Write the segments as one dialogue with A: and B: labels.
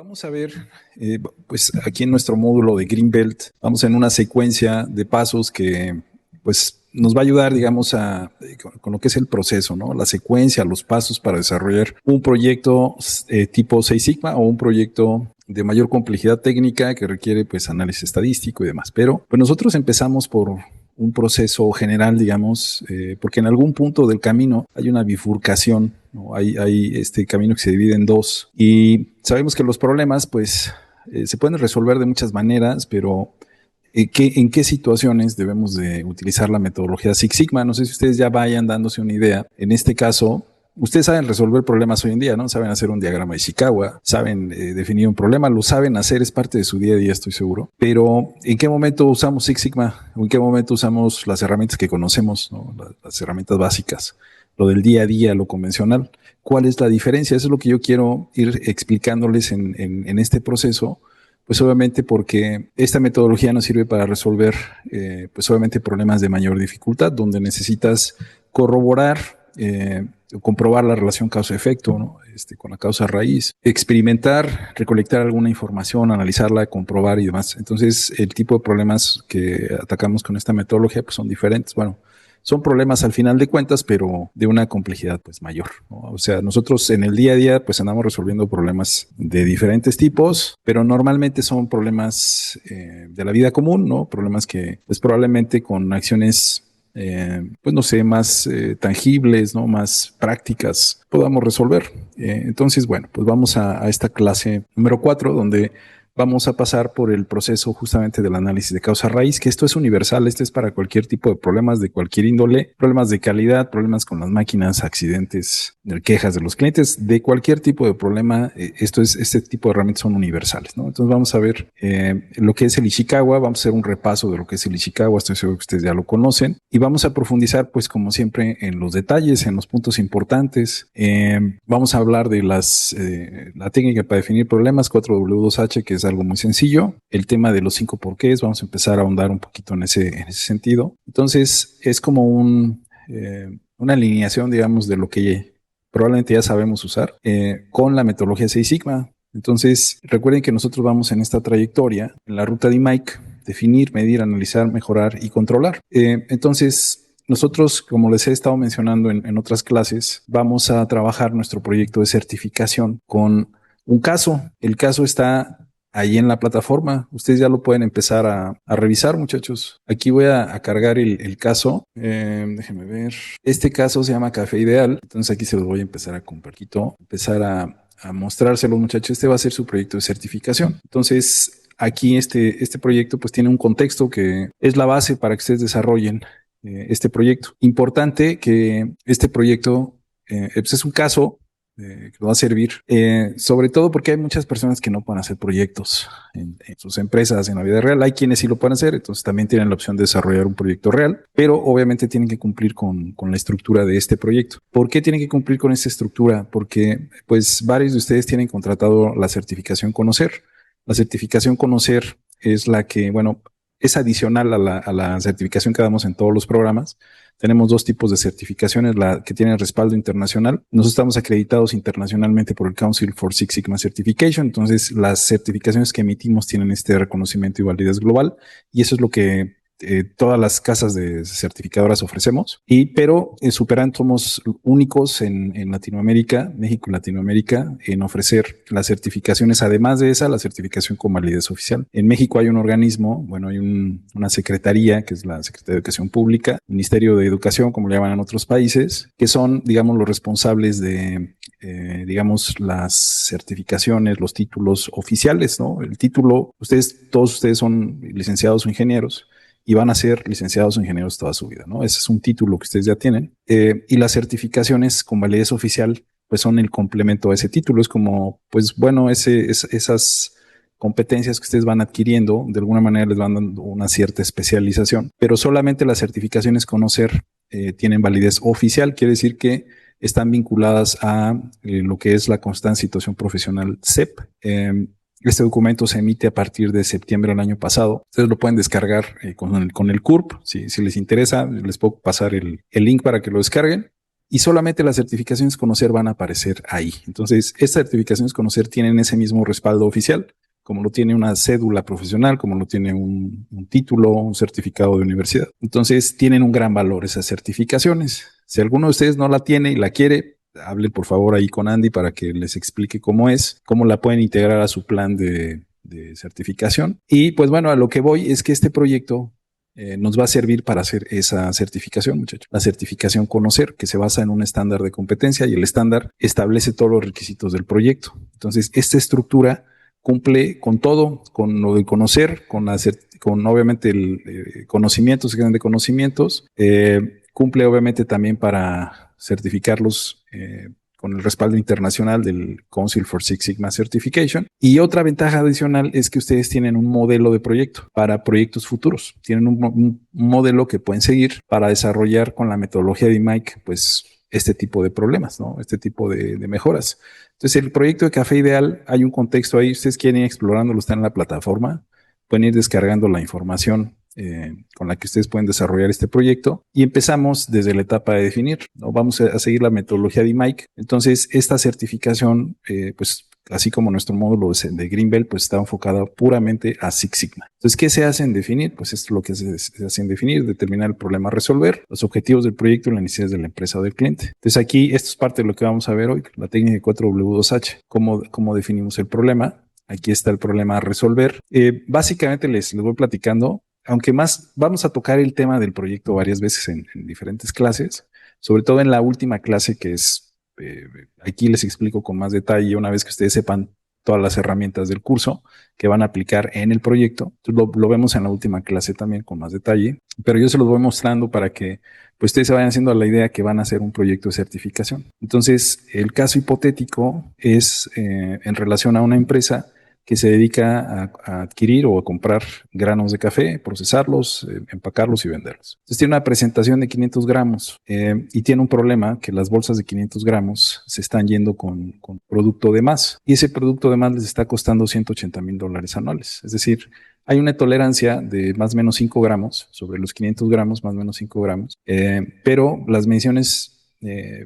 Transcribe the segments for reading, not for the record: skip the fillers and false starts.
A: Vamos a ver, pues aquí en nuestro módulo de Greenbelt, vamos en una secuencia de pasos que pues nos va a ayudar, digamos, con lo que es el proceso, ¿no? La secuencia, los pasos para desarrollar un proyecto tipo Six Sigma o un proyecto de mayor complejidad técnica que requiere pues análisis estadístico y demás. Pero pues nosotros empezamos por un proceso general, digamos, porque en algún punto del camino hay una bifurcación, ¿no? Hay este camino que se divide en dos y sabemos que los problemas pues se pueden resolver de muchas maneras, pero ¿en qué situaciones debemos de utilizar la metodología Six Sigma? No sé si ustedes ya vayan dándose una idea. En este caso, ustedes saben resolver problemas hoy en día, ¿no? Saben hacer un diagrama de Ishikawa, saben definir un problema, lo saben hacer, es parte de su día a día, estoy seguro. Pero, ¿en qué momento usamos Six Sigma? ¿O en qué momento usamos las herramientas que conocemos, ¿no? Las herramientas básicas, lo del día a día, lo convencional? ¿Cuál es la diferencia? Eso es lo que yo quiero ir explicándoles en este proceso. Pues obviamente porque esta metodología nos sirve para resolver, pues obviamente problemas de mayor dificultad, donde necesitas corroborar, comprobar la relación causa-efecto, ¿no? Con la causa raíz, experimentar, recolectar alguna información, analizarla, comprobar y demás. Entonces, el tipo de problemas que atacamos con esta metodología pues son diferentes. Bueno, son problemas al final de cuentas, pero de una complejidad pues mayor, ¿no? O sea, nosotros en el día a día pues andamos resolviendo problemas de diferentes tipos, pero normalmente son problemas de la vida común, ¿no? Problemas que pues probablemente con acciones pues no sé, más tangibles, ¿no? Más prácticas podamos resolver. Entonces, bueno, pues vamos a esta clase número 4, donde vamos a pasar por el proceso justamente del análisis de causa raíz, que esto es universal, este es para cualquier tipo de problemas de cualquier índole, problemas de calidad, problemas con las máquinas, accidentes, quejas de los clientes, de cualquier tipo de problema, este tipo de herramientas son universales, ¿no? Entonces vamos a ver lo que es el Ishikawa, vamos a hacer un repaso de lo que es el Ishikawa, estoy seguro que ustedes ya lo conocen, y vamos a profundizar pues como siempre en los detalles, en los puntos importantes. Vamos a hablar de la técnica para definir problemas, 4W2H, que es algo muy sencillo. El tema de los 5 porqués, vamos a empezar a ahondar un poquito en ese sentido. Entonces, es como una alineación, digamos, de lo que probablemente ya sabemos usar con la metodología Six Sigma. Entonces, recuerden que nosotros vamos en esta trayectoria, en la ruta de Mike, definir, medir, analizar, mejorar y controlar. Entonces, nosotros, como les he estado mencionando en otras clases, vamos a trabajar nuestro proyecto de certificación con un caso. El caso está ahí en la plataforma. Ustedes ya lo pueden empezar a revisar, muchachos. Aquí voy a cargar el caso. Déjenme ver. Este caso se llama Café Ideal. Entonces aquí se los voy a empezar a compartir, empezar a mostrárselo, muchachos. Este va a ser su proyecto de certificación. Entonces aquí este proyecto pues tiene un contexto que es la base para que ustedes desarrollen este proyecto. Importante que este proyecto pues es un caso que nos va a servir, sobre todo porque hay muchas personas que no pueden hacer proyectos en sus empresas en la vida real. Hay quienes sí lo pueden hacer, entonces también tienen la opción de desarrollar un proyecto real, pero obviamente tienen que cumplir con la estructura de este proyecto. ¿Por qué tienen que cumplir con esta estructura? Porque pues varios de ustedes tienen contratado la certificación Conocer. La certificación Conocer es la que, bueno, es adicional a la certificación que damos en todos los programas. Tenemos dos tipos de certificaciones, la que tiene respaldo internacional. Nosotros estamos acreditados internacionalmente por el Council for Six Sigma Certification. Entonces, las certificaciones que emitimos tienen este reconocimiento y validez global. Y eso es lo que todas las casas de certificadoras ofrecemos. Pero Superant somos únicos en Latinoamérica, México y Latinoamérica, en ofrecer las certificaciones. Además de esa, la certificación con validez oficial. En México hay un organismo, bueno, hay una secretaría, que es la Secretaría de Educación Pública, Ministerio de Educación, como le llaman en otros países, que son, digamos, los responsables de, digamos, las certificaciones, los títulos oficiales, ¿no? El título, todos ustedes son licenciados o ingenieros, y van a ser licenciados o ingenieros toda su vida, ¿no? Ese es un título que ustedes ya tienen. Y las certificaciones con validez oficial, pues son el complemento a ese título. Es como, pues bueno, esas competencias que ustedes van adquiriendo, de alguna manera les van dando una cierta especialización, pero solamente las certificaciones Conocer tienen validez oficial, quiere decir que están vinculadas a lo que es la constante situación profesional CEP. Este documento se emite a partir de septiembre del año pasado. Ustedes lo pueden descargar con el CURP. Si les interesa, les puedo pasar el link para que lo descarguen. y solamente las certificaciones Conocer van a aparecer ahí. Entonces, estas certificaciones Conocer tienen ese mismo respaldo oficial, como lo tiene una cédula profesional, como lo tiene un título, un certificado de universidad. Entonces, tienen un gran valor esas certificaciones. Si alguno de ustedes no la tiene y la quiere, hablen por favor ahí con Andy para que les explique cómo es, cómo la pueden integrar a su plan de certificación. Y pues bueno, a lo que voy es que este proyecto nos va a servir para hacer esa certificación, muchachos. La certificación Conocer, que se basa en un estándar de competencia y el estándar establece todos los requisitos del proyecto. Entonces, esta estructura cumple con todo, con lo de conocer, con obviamente el conocimientos, de conocimientos, cumple obviamente también para certificarlos con el respaldo internacional del Council for Six Sigma Certification. Y otra ventaja adicional es que ustedes tienen un modelo de proyecto para proyectos futuros. Tienen un modelo que pueden seguir para desarrollar con la metodología de IMAIC, pues, este tipo de problemas, ¿no? Este tipo de mejoras. Entonces, el proyecto de Café Ideal, hay un contexto ahí, ustedes quieren ir explorándolo, está en la plataforma, pueden ir descargando la información con la que ustedes pueden desarrollar este proyecto y empezamos desde la etapa de definir, ¿no? Vamos a seguir la metodología de IMAIC. Entonces, esta certificación, pues, así como nuestro módulo de Greenbelt, pues está enfocada puramente a Six Sigma. Entonces, ¿qué se hace en definir? Pues esto es lo que se hace en definir, determinar el problema a resolver, los objetivos del proyecto y las necesidades de la empresa o del cliente. Entonces, aquí, esto es parte de lo que vamos a ver hoy, la técnica 4W2H, cómo definimos el problema. Aquí está el problema a resolver. Básicamente les voy platicando, aunque más vamos a tocar el tema del proyecto varias veces en diferentes clases, sobre todo en la última clase que es, aquí les explico con más detalle una vez que ustedes sepan todas las herramientas del curso que van a aplicar en el proyecto. Entonces lo vemos en la última clase también con más detalle, pero yo se los voy mostrando para que pues ustedes se vayan haciendo la idea que van a hacer un proyecto de certificación. Entonces, el caso hipotético es en relación a una empresa que se dedica a adquirir o a comprar granos de café, procesarlos, empacarlos y venderlos. Entonces tiene una presentación de 500 gramos y tiene un problema que las bolsas de 500 gramos se están yendo con producto de más y ese producto de más les está costando $180,000 anuales. Es decir, hay una tolerancia de más o menos 5 gramos sobre los 500 gramos, más o menos 5 gramos, pero las mediciones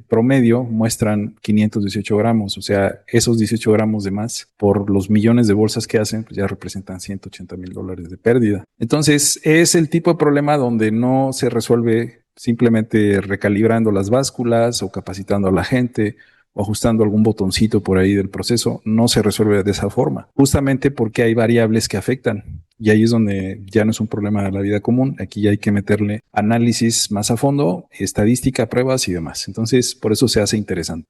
A: promedio muestran 518 gramos, o sea, esos 18 gramos de más por los millones de bolsas que hacen, pues ya representan $180,000 de pérdida. Entonces, es el tipo de problema donde no se resuelve simplemente recalibrando las básculas o capacitando a la gente o ajustando algún botoncito por ahí del proceso, no se resuelve de esa forma, justamente porque hay variables que afectan. Y ahí es donde ya no es un problema de la vida común, aquí ya hay que meterle análisis más a fondo, estadística, pruebas y demás. Entonces, por eso se hace interesante.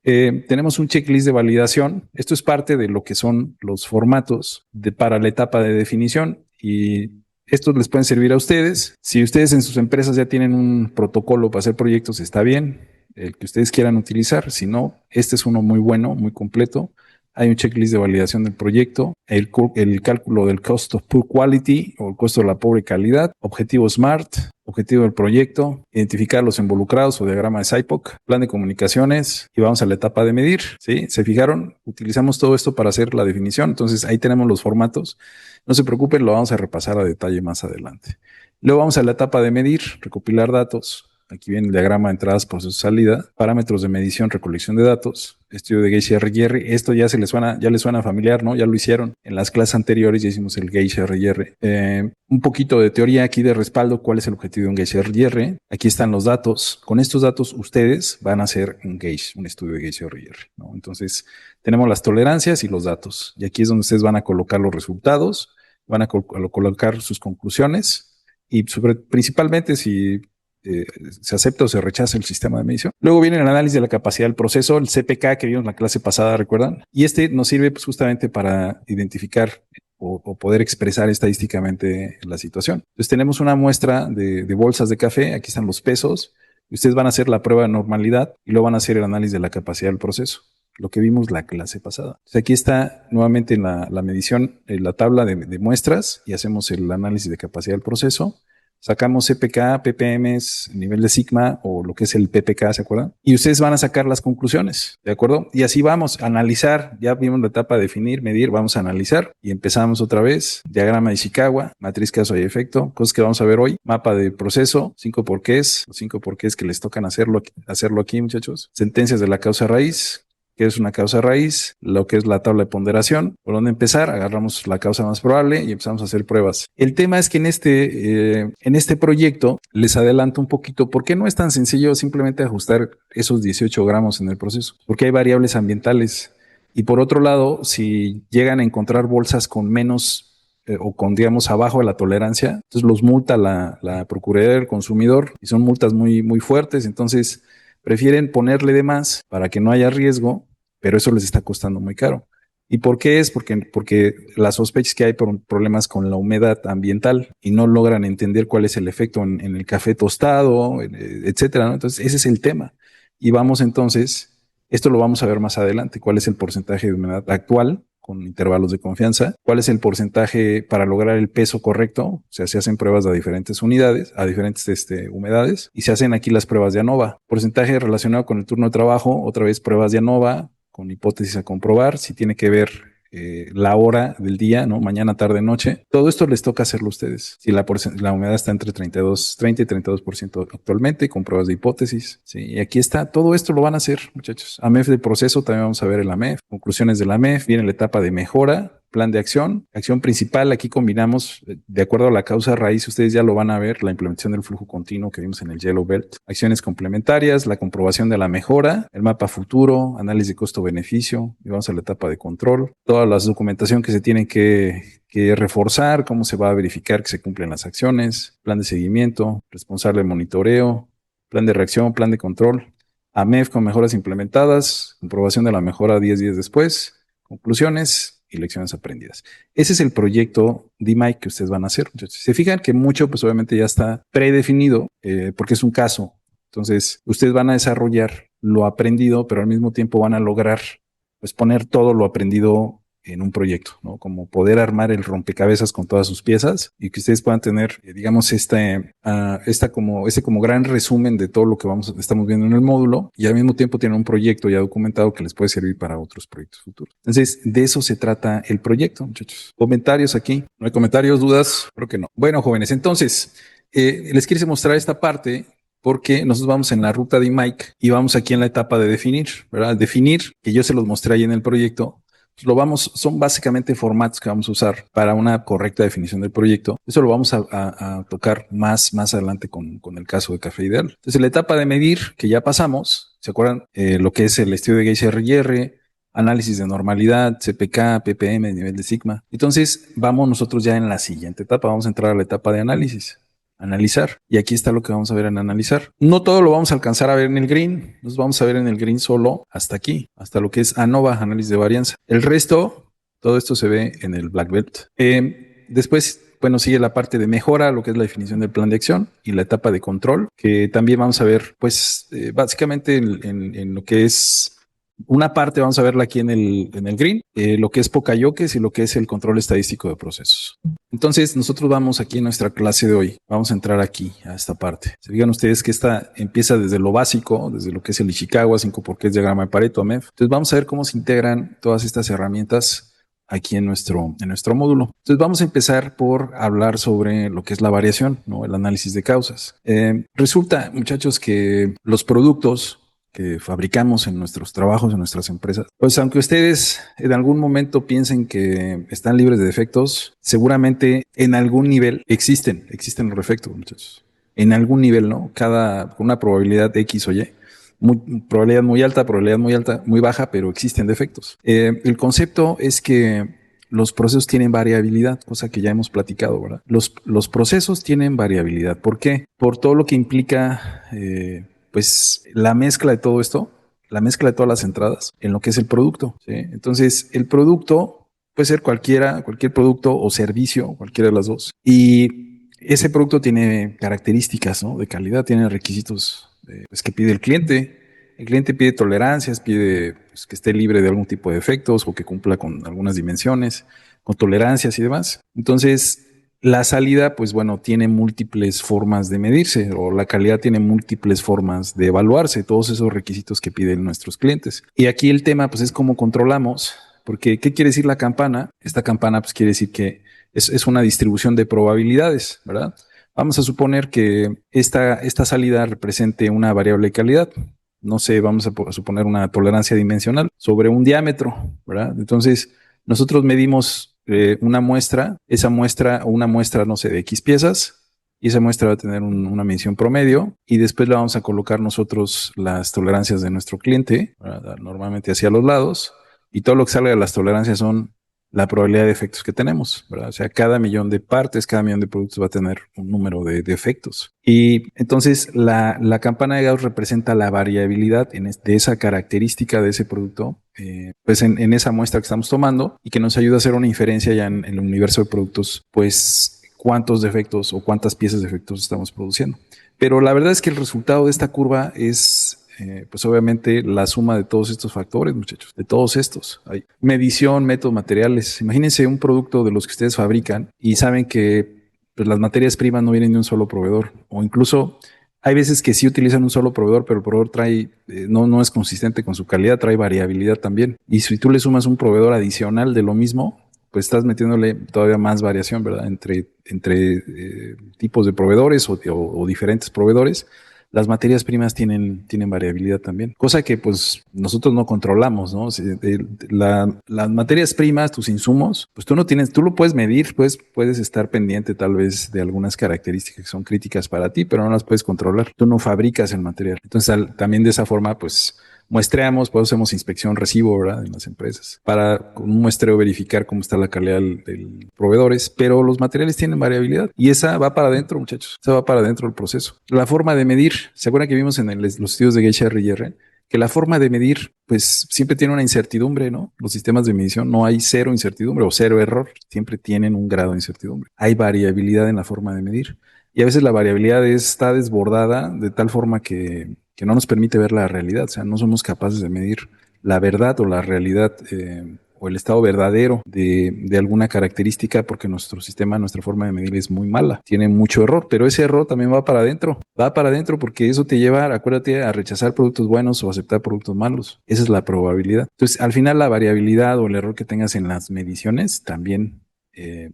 A: Tenemos un checklist de validación. Esto es parte de lo que son los formatos para la etapa de definición y estos les pueden servir a ustedes. Si ustedes en sus empresas ya tienen un protocolo para hacer proyectos, está bien, el que ustedes quieran utilizar. Si no, este es uno muy bueno, muy completo. Hay un checklist de validación del proyecto, el cálculo del cost of poor quality o el costo de la pobre calidad, objetivo SMART, objetivo del proyecto, identificar los involucrados o diagrama de SIPOC, plan de comunicaciones y vamos a la etapa de medir. ¿Sí? ¿Se fijaron? Utilizamos todo esto para hacer la definición. Entonces ahí tenemos los formatos. No se preocupen, lo vamos a repasar a detalle más adelante. Luego vamos a la etapa de medir, recopilar datos. Aquí viene el diagrama de entradas, proceso, salida, parámetros de medición, recolección de datos, estudio de Gauge-R-IR. Esto ya les suena familiar, ¿no? Ya lo hicieron en las clases anteriores, ya hicimos el Gauge-R-IR. Un poquito de teoría aquí de respaldo, cuál es el objetivo de un Gauge-R-IR. Aquí están los datos. Con estos datos ustedes van a hacer un estudio de Gauge-R-IR, ¿no? Entonces, tenemos las tolerancias y los datos. Y aquí es donde ustedes van a colocar los resultados, van a colocar sus conclusiones y principalmente si se acepta o se rechaza el sistema de medición. Luego viene el análisis de la capacidad del proceso, el CPK que vimos en la clase pasada, ¿recuerdan? Y este nos sirve pues, justamente para identificar o poder expresar estadísticamente la situación. Entonces tenemos una muestra de bolsas de café, aquí están los pesos, y ustedes van a hacer la prueba de normalidad y luego van a hacer el análisis de la capacidad del proceso, lo que vimos la clase pasada. Entonces aquí está nuevamente la medición, la tabla de muestras y hacemos el análisis de capacidad del proceso. sacamos CPK, PPMs, nivel de sigma o lo que es el PPK, ¿se acuerdan? Y ustedes van a sacar las conclusiones, ¿de acuerdo? Y así vamos a analizar, ya vimos la etapa de definir, medir, vamos a analizar y empezamos otra vez. Diagrama de Ishikawa, matriz caso y efecto, cosas que vamos a ver hoy, mapa de proceso, 5 porqués, los 5 porqués que les tocan hacerlo aquí, muchachos. Sentencias de la causa raíz, qué es una causa raíz, lo que es la tabla de ponderación, por dónde empezar, agarramos la causa más probable y empezamos a hacer pruebas. El tema es que en este proyecto, les adelanto un poquito, ¿por qué no es tan sencillo simplemente ajustar esos 18 gramos en el proceso? Porque hay variables ambientales. Y por otro lado, si llegan a encontrar bolsas con menos o con, digamos, abajo de la tolerancia, entonces los multa la Procuraduría del Consumidor y son multas muy, muy fuertes, entonces prefieren ponerle de más para que no haya riesgo, pero eso les está costando muy caro. ¿Y por qué es? Porque la sospecha es que hay problemas con la humedad ambiental y no logran entender cuál es el efecto en el café tostado, etcétera, ¿no? Entonces, ese es el tema. Y vamos entonces, esto lo vamos a ver más adelante, cuál es el porcentaje de humedad actual con intervalos de confianza, cuál es el porcentaje para lograr el peso correcto, o sea, se hacen pruebas a diferentes unidades, a diferentes humedades, y se hacen aquí las pruebas de ANOVA. Porcentaje relacionado con el turno de trabajo, otra vez pruebas de ANOVA, con hipótesis a comprobar, si tiene que ver la hora del día, ¿no? Mañana, tarde, noche. Todo esto les toca hacerlo a ustedes. Si la humedad está entre 30 y 32% actualmente, con pruebas de hipótesis. Sí, y aquí está. Todo esto lo van a hacer, muchachos. AMEF de proceso, también vamos a ver el AMEF. Conclusiones del AMEF. Viene la etapa de mejora. Plan de acción. Acción principal, aquí combinamos, de acuerdo a la causa raíz, ustedes ya lo van a ver, la implementación del flujo continuo que vimos en el Yellow Belt. Acciones complementarias, la comprobación de la mejora, el mapa futuro, análisis de costo-beneficio, y vamos a la etapa de control. Toda la documentación que se tienen que reforzar, cómo se va a verificar que se cumplen las acciones, plan de seguimiento, responsable de monitoreo, plan de reacción, plan de control, AMEF con mejoras implementadas, comprobación de la mejora 10 días después, conclusiones y lecciones aprendidas. Ese es el proyecto DMAIC que ustedes van a hacer. Entonces, se fijan que mucho, pues obviamente ya está predefinido porque es un caso. Entonces, ustedes van a desarrollar lo aprendido, pero al mismo tiempo van a lograr pues poner todo lo aprendido en un proyecto, ¿no? Como poder armar el rompecabezas con todas sus piezas y que ustedes puedan tener, digamos, como gran resumen de todo lo que estamos viendo en el módulo y al mismo tiempo tienen un proyecto ya documentado que les puede servir para otros proyectos futuros. Entonces, de eso se trata el proyecto, muchachos. ¿Comentarios aquí? ¿No hay comentarios, dudas? Creo que no. Bueno, jóvenes, entonces, les quise mostrar esta parte porque nosotros vamos en la ruta de Mike y vamos aquí en la etapa de definir, ¿verdad? Definir, que yo se los mostré ahí en el proyecto. Son básicamente formatos que vamos a usar para una correcta definición del proyecto. Eso lo vamos a tocar más adelante con el caso de Café Ideal. Entonces, la etapa de medir, que ya pasamos, ¿se acuerdan? Lo que es el estudio de Gauge R&R, análisis de normalidad, CPK, PPM, nivel de sigma. Entonces, vamos nosotros ya en la siguiente etapa, vamos a entrar a la etapa de análisis. Analizar. Y aquí está lo que vamos a ver en analizar. No todo lo vamos a alcanzar a ver en el green. Nos vamos a ver en el green solo hasta aquí, hasta lo que es ANOVA, análisis de varianza. El resto, todo esto se ve en el Black Belt. Después, bueno, sigue la parte de mejora, lo que es la definición del plan de acción y la etapa de control, que también vamos a ver, pues, básicamente en lo que es una parte, vamos a verla aquí en el green, lo que es Pokayoques y lo que es el control estadístico de procesos. Entonces, nosotros vamos aquí en nuestra clase de hoy, vamos a entrar aquí a esta parte. Se fijan ustedes que esta empieza desde lo básico, desde lo que es el Ishikawa, 5 porqués, diagrama de Pareto, AMEF. Entonces, vamos a ver cómo se integran todas estas herramientas aquí en nuestro módulo. Entonces, vamos a empezar por hablar sobre lo que es la variación, ¿no? El análisis de causas. Resulta, muchachos, que los productos que fabricamos en nuestros trabajos, en nuestras empresas, pues aunque ustedes en algún momento piensen que están libres de defectos, seguramente en algún nivel existen los defectos, muchachos. En algún nivel, ¿no? Con una probabilidad X o Y. Probabilidad muy alta, muy baja, pero existen defectos. El concepto es que los procesos tienen variabilidad, cosa que ya hemos platicado, ¿verdad? Los procesos tienen variabilidad. ¿Por qué? Por todo lo que implica pues la mezcla de todo esto, la mezcla de todas las entradas en lo que es el producto, ¿sí? Entonces, el producto puede ser cualquier producto o servicio, cualquiera de las dos. Y ese producto tiene características, ¿no? De calidad, tiene requisitos pues, que pide el cliente. El cliente pide tolerancias, pide pues, que esté libre de algún tipo de efectos o que cumpla con algunas dimensiones, con tolerancias y demás. Entonces, La salida, pues bueno, tiene múltiples formas de medirse, o la calidad tiene múltiples formas de evaluarse, todos esos requisitos que piden nuestros clientes. Y aquí el tema, pues, es cómo controlamos, porque ¿qué quiere decir la campana? Esta campana, pues, quiere decir que es una distribución de probabilidades, ¿verdad? Vamos a suponer que esta salida represente una variable de calidad. No sé, vamos a suponer una tolerancia dimensional sobre un diámetro, ¿verdad? Entonces, nosotros medimos una muestra, esa muestra o una muestra, no sé, de X piezas, y esa muestra va a tener una medición promedio, y después le vamos a colocar nosotros las tolerancias de nuestro cliente, ¿verdad? Normalmente hacia los lados, y todo lo que salga de las tolerancias son la probabilidad de efectos que tenemos, ¿verdad? O sea, cada millón de partes, cada millón de productos va a tener un número de efectos. Y entonces la campana de Gauss representa la variabilidad de esa característica de ese producto, pues en esa muestra que estamos tomando, y que nos ayuda a hacer una inferencia ya en el universo de productos, pues cuántos defectos o cuántas piezas de efectos estamos produciendo. Pero la verdad es que el resultado de esta curva es pues obviamente la suma de todos estos factores, muchachos, de todos estos. Hay medición, métodos, materiales. Imagínense un producto de los que ustedes fabrican y saben que pues, las materias primas no vienen de un solo proveedor, o incluso hay veces que sí utilizan un solo proveedor, pero el proveedor trae, no es consistente con su calidad, trae variabilidad también. Y si tú le sumas un proveedor adicional de lo mismo, pues estás metiéndole todavía más variación, ¿verdad? Entre tipos de proveedores o diferentes proveedores. Las materias primas tienen variabilidad también, cosa que pues nosotros no controlamos, ¿no? Las materias primas, tus insumos, pues tú lo puedes medir, pues puedes estar pendiente tal vez de algunas características que son críticas para ti, pero no las puedes controlar. Tú no fabricas el material. Entonces también de esa forma, pues muestreamos, pues hacemos inspección recibo, ¿verdad? En las empresas para con un muestreo verificar cómo está la calidad del proveedores, pero los materiales tienen variabilidad y esa va para adentro, muchachos. Esa va para adentro del proceso. La forma de medir, ¿se acuerdan que vimos en los estudios de Geisha R&R? Que la forma de medir, pues siempre tiene una incertidumbre, ¿no? Los sistemas de medición no hay cero incertidumbre o cero error, siempre tienen un grado de incertidumbre. Hay variabilidad en la forma de medir y a veces la variabilidad está desbordada de tal forma que no nos permite ver la realidad, o sea, no somos capaces de medir la verdad o la realidad o el estado verdadero de alguna característica porque nuestro sistema, nuestra forma de medir es muy mala, tiene mucho error, pero ese error también va para adentro porque eso te lleva, acuérdate, a rechazar productos buenos o aceptar productos malos, esa es la probabilidad. Entonces, al final la variabilidad o el error que tengas en las mediciones también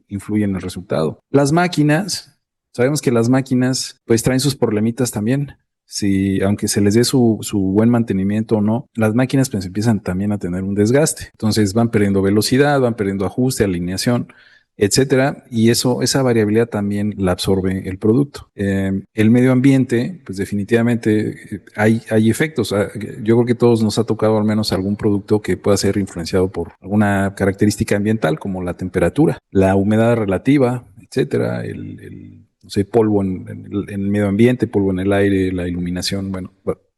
A: influye en el resultado. Las máquinas, sabemos que las máquinas pues traen sus problemitas también. Si, aunque se les dé su buen mantenimiento o no, las máquinas pues empiezan también a tener un desgaste. Entonces van perdiendo velocidad, van perdiendo ajuste, alineación, etcétera. Y esa variabilidad también la absorbe el producto. El medio ambiente, pues definitivamente hay efectos. Yo creo que todos nos ha tocado al menos algún producto que pueda ser influenciado por alguna característica ambiental, como la temperatura, la humedad relativa, etcétera, no sé, polvo en el medio ambiente, polvo en el aire, la iluminación, bueno,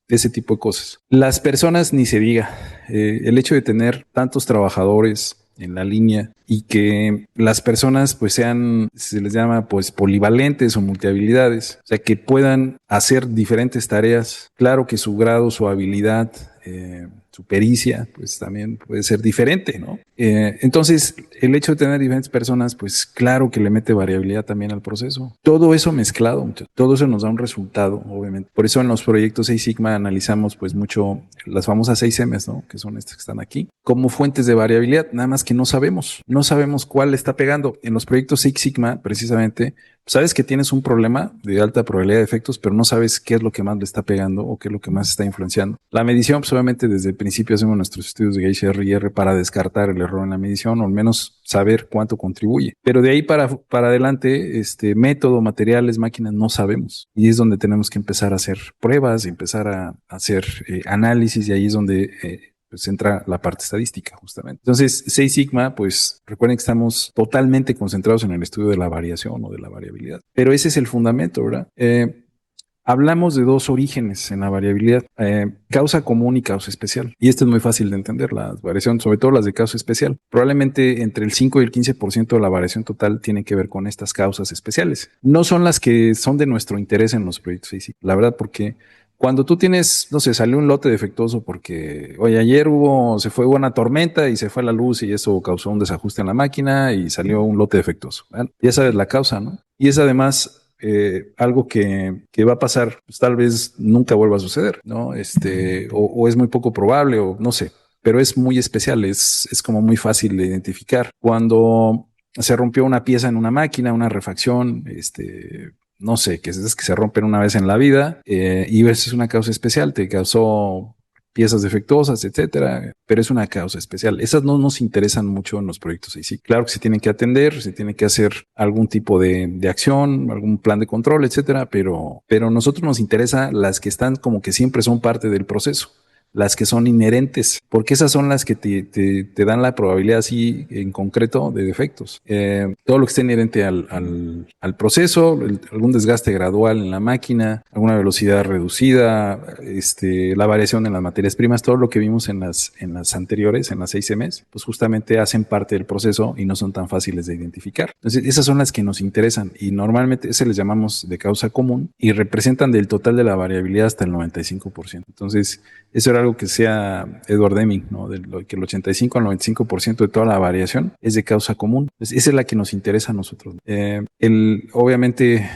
A: ese tipo de cosas. Las personas ni se diga. El hecho de tener tantos trabajadores en la línea y que las personas pues sean, se les llama pues polivalentes o multihabilidades, o sea, que puedan hacer diferentes tareas. Claro que su grado, su habilidad, su pericia, pues también puede ser diferente, ¿no? Entonces, el hecho de tener diferentes personas, pues claro que le mete variabilidad también al proceso. Todo eso mezclado, todo eso nos da un resultado, obviamente. Por eso en los proyectos Six Sigma analizamos pues mucho las famosas 6Ms, ¿no? Que son estas que están aquí, como fuentes de variabilidad, nada más que no sabemos cuál está pegando. En los proyectos Six Sigma, precisamente, sabes que tienes un problema de alta probabilidad de efectos, pero no sabes qué es lo que más le está pegando o qué es lo que más está influenciando. La medición, pues obviamente desde el principio hacemos nuestros estudios de Geisha R&R para descartar el error en la medición o al menos saber cuánto contribuye. Pero de ahí para adelante, método, materiales, máquinas, no sabemos. Y es donde tenemos que empezar a hacer pruebas, empezar a hacer análisis, y ahí es donde pues entra la parte estadística, justamente. Entonces, Six Sigma, pues recuerden que estamos totalmente concentrados en el estudio de la variación o de la variabilidad. Pero ese es el fundamento, ¿verdad? Hablamos de dos orígenes en la variabilidad, causa común y causa especial. Y esto es muy fácil de entender, la variación, sobre todo las de causa especial. Probablemente entre el 5 y el 15% de la variación total tiene que ver con estas causas especiales. No son las que son de nuestro interés en los proyectos. Sí, la verdad, porque Cuando tú tienes, no sé, salió un lote defectuoso porque, oye, ayer hubo una tormenta y se fue la luz y eso causó un desajuste en la máquina y salió un lote defectuoso. Bueno, ya sabes la causa, ¿no? Y es además algo que va a pasar, pues tal vez nunca vuelva a suceder, ¿no? O es muy poco probable o no sé, pero es muy especial, es como muy fácil de identificar. Cuando se rompió una pieza en una máquina, una refacción, no sé, que es que se rompen una vez en la vida, y esa es una causa especial, te causó piezas defectuosas, etcétera, pero es una causa especial. Esas no nos interesan mucho en los proyectos ahí. Sí, claro que se tienen que atender, se tiene que hacer algún tipo de acción, algún plan de control, etcétera, pero nosotros nos interesa las que están como que siempre son parte del proceso, las que son inherentes, porque esas son las que te dan la probabilidad así en concreto de defectos. Todo lo que esté inherente al proceso, algún desgaste gradual en la máquina, alguna velocidad reducida, la variación en las materias primas, todo lo que vimos en las anteriores, en las 6Ms, pues justamente hacen parte del proceso y no son tan fáciles de identificar. Entonces, esas son las que nos interesan y normalmente ese les llamamos de causa común y representan del total de la variabilidad hasta el 95%. Entonces, eso era algo que sea Edward Deming, ¿no? Que el 85 al 95% de toda la variación es de causa común. Entonces, esa es la que nos interesa a nosotros. Obviamente,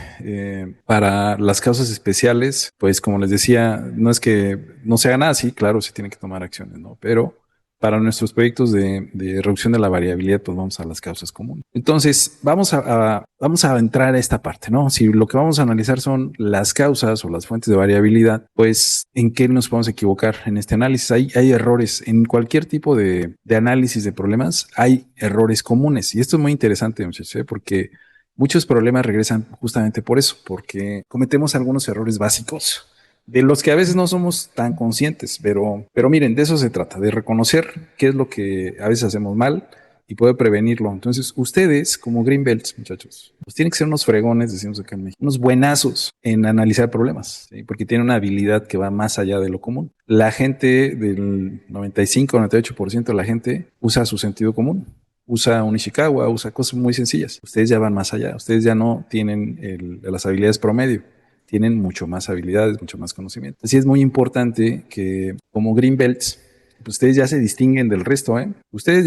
A: para las causas especiales, pues como les decía, no es que no se haga nada, sí, claro, se tienen que tomar acciones, ¿no? Pero para nuestros proyectos de reducción de la variabilidad, pues vamos a las causas comunes. Entonces, vamos a entrar a esta parte, ¿no? Si lo que vamos a analizar son las causas o las fuentes de variabilidad, pues, ¿en qué nos podemos equivocar en este análisis? Hay errores. En cualquier tipo de análisis de problemas, hay errores comunes. Y esto es muy interesante, muchachos, porque muchos problemas regresan justamente por eso, porque cometemos algunos errores básicos de los que a veces no somos tan conscientes, pero miren, de eso se trata, de reconocer qué es lo que a veces hacemos mal y poder prevenirlo. Entonces, ustedes, como Greenbelts, muchachos, pues tienen que ser unos fregones, decimos acá en México, unos buenazos en analizar problemas, ¿sí? Porque tienen una habilidad que va más allá de lo común. La gente del 95-98% de la gente usa su sentido común. Usa un Ishikawa, usa cosas muy sencillas. Ustedes ya van más allá. Ustedes ya no tienen las habilidades promedio, tienen mucho más habilidades, mucho más conocimiento. Así es muy importante que como Green Belts, pues ustedes ya se distinguen del resto, ¿eh? Ustedes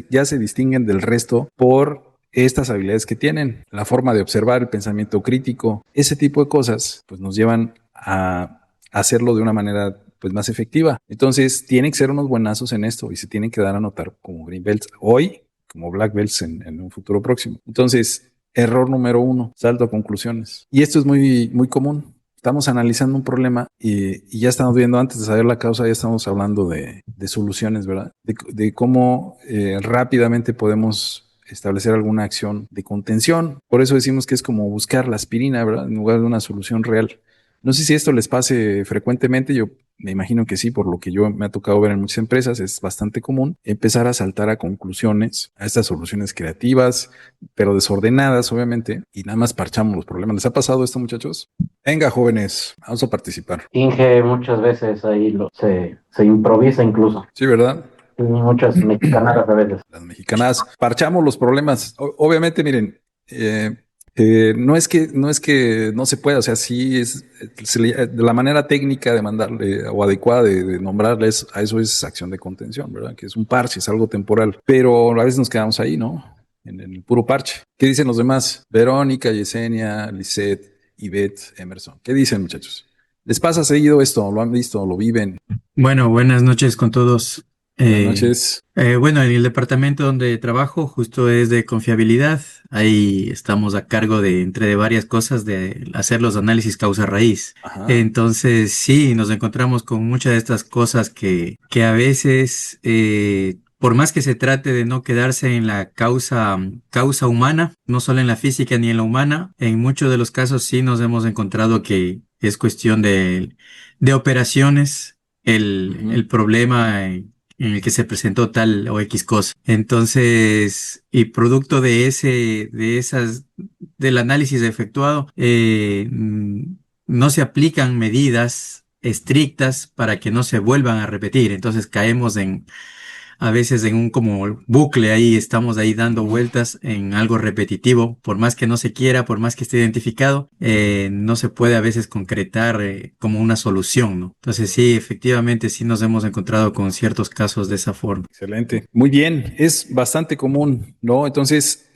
A: ya se distinguen del resto por estas habilidades que tienen, la forma de observar, el pensamiento crítico, ese tipo de cosas, pues nos llevan a hacerlo de una manera pues más efectiva. Entonces, tienen que ser unos buenazos en esto y se tienen que dar a notar como Green Belts hoy, como Black Belts en un futuro próximo. Entonces, error número 1, salto a conclusiones. Y esto es muy, muy común. Estamos analizando un problema y ya estamos viendo, antes de saber la causa, ya estamos hablando de soluciones, ¿verdad? De cómo rápidamente podemos establecer alguna acción de contención. Por eso decimos que es como buscar la aspirina, ¿verdad? En lugar de una solución real. No sé si esto les pase frecuentemente, yo me imagino que sí, por lo que yo me ha tocado ver en muchas empresas, es bastante común empezar a saltar a conclusiones, a estas soluciones creativas, pero desordenadas, obviamente, y nada más parchamos los problemas. ¿Les ha pasado esto, muchachos? Venga, jóvenes, vamos a participar.
B: Inge muchas veces ahí se improvisa incluso.
A: Sí, ¿verdad?
B: Y muchas mexicanadas a veces.
A: Las mexicanas parchamos los problemas. Obviamente, miren, no es que no se pueda, o sea, sí es de la manera técnica de mandarle o adecuada de nombrarles a eso es acción de contención, ¿verdad? Que es un parche, es algo temporal, pero a veces nos quedamos ahí, ¿no? En el puro parche. ¿Qué dicen los demás? Verónica, Yesenia, Lisette, Ivette, Emerson. ¿Qué dicen, muchachos? ¿Les pasa seguido esto? ¿Lo han visto? ¿Lo viven?
C: Bueno, buenas noches con todos.
A: Buenas noches.
C: Bueno, en el departamento donde trabajo justo es de confiabilidad. Ahí estamos a cargo de, entre de varias cosas, de hacer los análisis causa-raíz.
A: Ajá.
C: Entonces, sí, nos encontramos con muchas de estas cosas que a veces, por más que se trate de no quedarse en la causa humana, no solo en la física ni en la humana, en muchos de los casos sí nos hemos encontrado que es cuestión de operaciones el problema en el que se presentó tal o X cosa. Entonces, y producto del análisis efectuado, no se aplican medidas estrictas para que no se vuelvan a repetir. Entonces caemos a veces en un como bucle ahí, estamos ahí dando vueltas en algo repetitivo, por más que no se quiera, por más que esté identificado, no se puede a veces concretar como una solución, ¿no? Entonces sí, efectivamente sí nos hemos encontrado con ciertos casos de esa forma.
A: Excelente. Muy bien, es bastante común, ¿no? Entonces,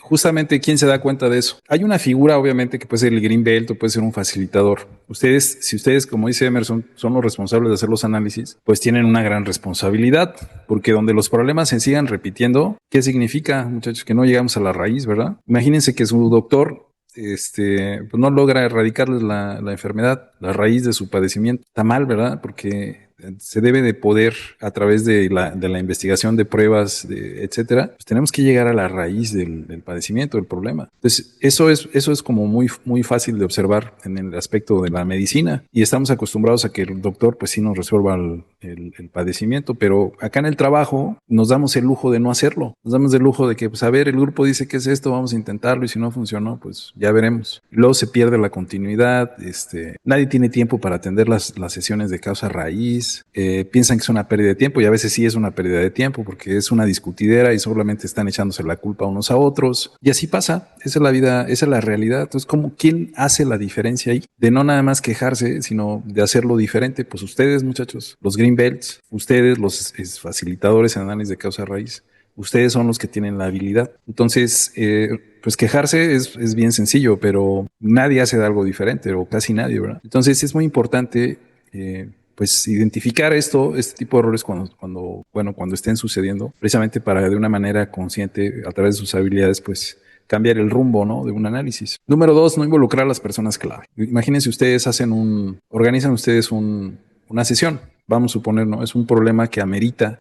A: justamente, ¿quién se da cuenta de eso? Hay una figura, obviamente, que puede ser el Green Belt o puede ser un facilitador. Ustedes, si ustedes, como dice Emerson, son los responsables de hacer los análisis, pues tienen una gran responsabilidad, porque donde los problemas se sigan repitiendo, ¿qué significa, muchachos? Que no llegamos a la raíz, ¿verdad? Imagínense que su doctor pues no logra erradicarles la enfermedad, la raíz de su padecimiento. Está mal, ¿verdad? Porque se debe de poder, a través de la investigación de pruebas, etcétera, pues tenemos que llegar a la raíz del padecimiento, del problema. Entonces, eso es como muy, muy fácil de observar en el aspecto de la medicina, y estamos acostumbrados a que el doctor pues sí nos resuelva el padecimiento, pero acá en el trabajo nos damos el lujo de no hacerlo. Nos damos el lujo de que, pues a ver, el grupo dice que es esto, vamos a intentarlo, y si no funcionó, pues ya veremos. Luego se pierde la continuidad, nadie tiene tiempo para atender las sesiones de causa raíz. Piensan que es una pérdida de tiempo, y a veces sí es una pérdida de tiempo porque es una discutidera y solamente están echándose la culpa unos a otros, y así pasa. Esa es la vida, esa es la realidad. Entonces, ¿quién hace la diferencia ahí? De no nada más quejarse, sino de hacerlo diferente. Pues ustedes, muchachos, los Green Belts, ustedes, los facilitadores en análisis de causa raíz, ustedes son los que tienen la habilidad. Entonces, pues quejarse es bien sencillo, pero nadie hace algo diferente, o casi nadie, ¿verdad? Entonces es muy importante pues identificar este tipo de errores cuando estén sucediendo, precisamente para de una manera consciente, a través de sus habilidades, pues cambiar el rumbo, ¿no?, de un análisis. Número 2, no involucrar a las personas clave. Imagínense ustedes organizan ustedes una sesión. Vamos a suponer, ¿no? Es un problema que amerita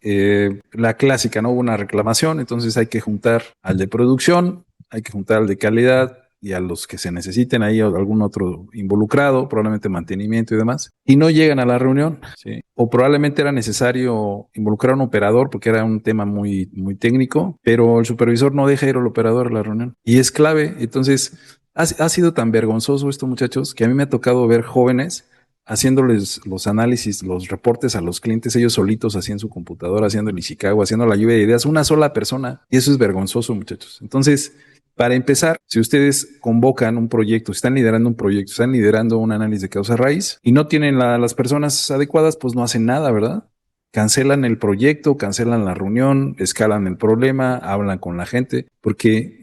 A: la clásica, ¿no? Hubo una reclamación, entonces hay que juntar al de producción, hay que juntar al de calidad y a los que se necesiten ahí, algún otro involucrado, probablemente mantenimiento y demás, y no llegan a la reunión, ¿sí? O probablemente era necesario involucrar a un operador porque era un tema muy, muy técnico, pero el supervisor no deja ir al operador a la reunión y es clave. Entonces, ha sido tan vergonzoso esto, muchachos, que a mí me ha tocado ver jóvenes haciéndoles los análisis, los reportes a los clientes, ellos solitos, así en su computadora, haciendo el Ishikawa, haciendo la lluvia de ideas, una sola persona. Y eso es vergonzoso, muchachos. Entonces, para empezar, si ustedes convocan un proyecto, están liderando un proyecto, están liderando un análisis de causa raíz y no tienen las personas adecuadas, pues no hacen nada, ¿verdad? Cancelan el proyecto, cancelan la reunión, escalan el problema, hablan con la gente, porque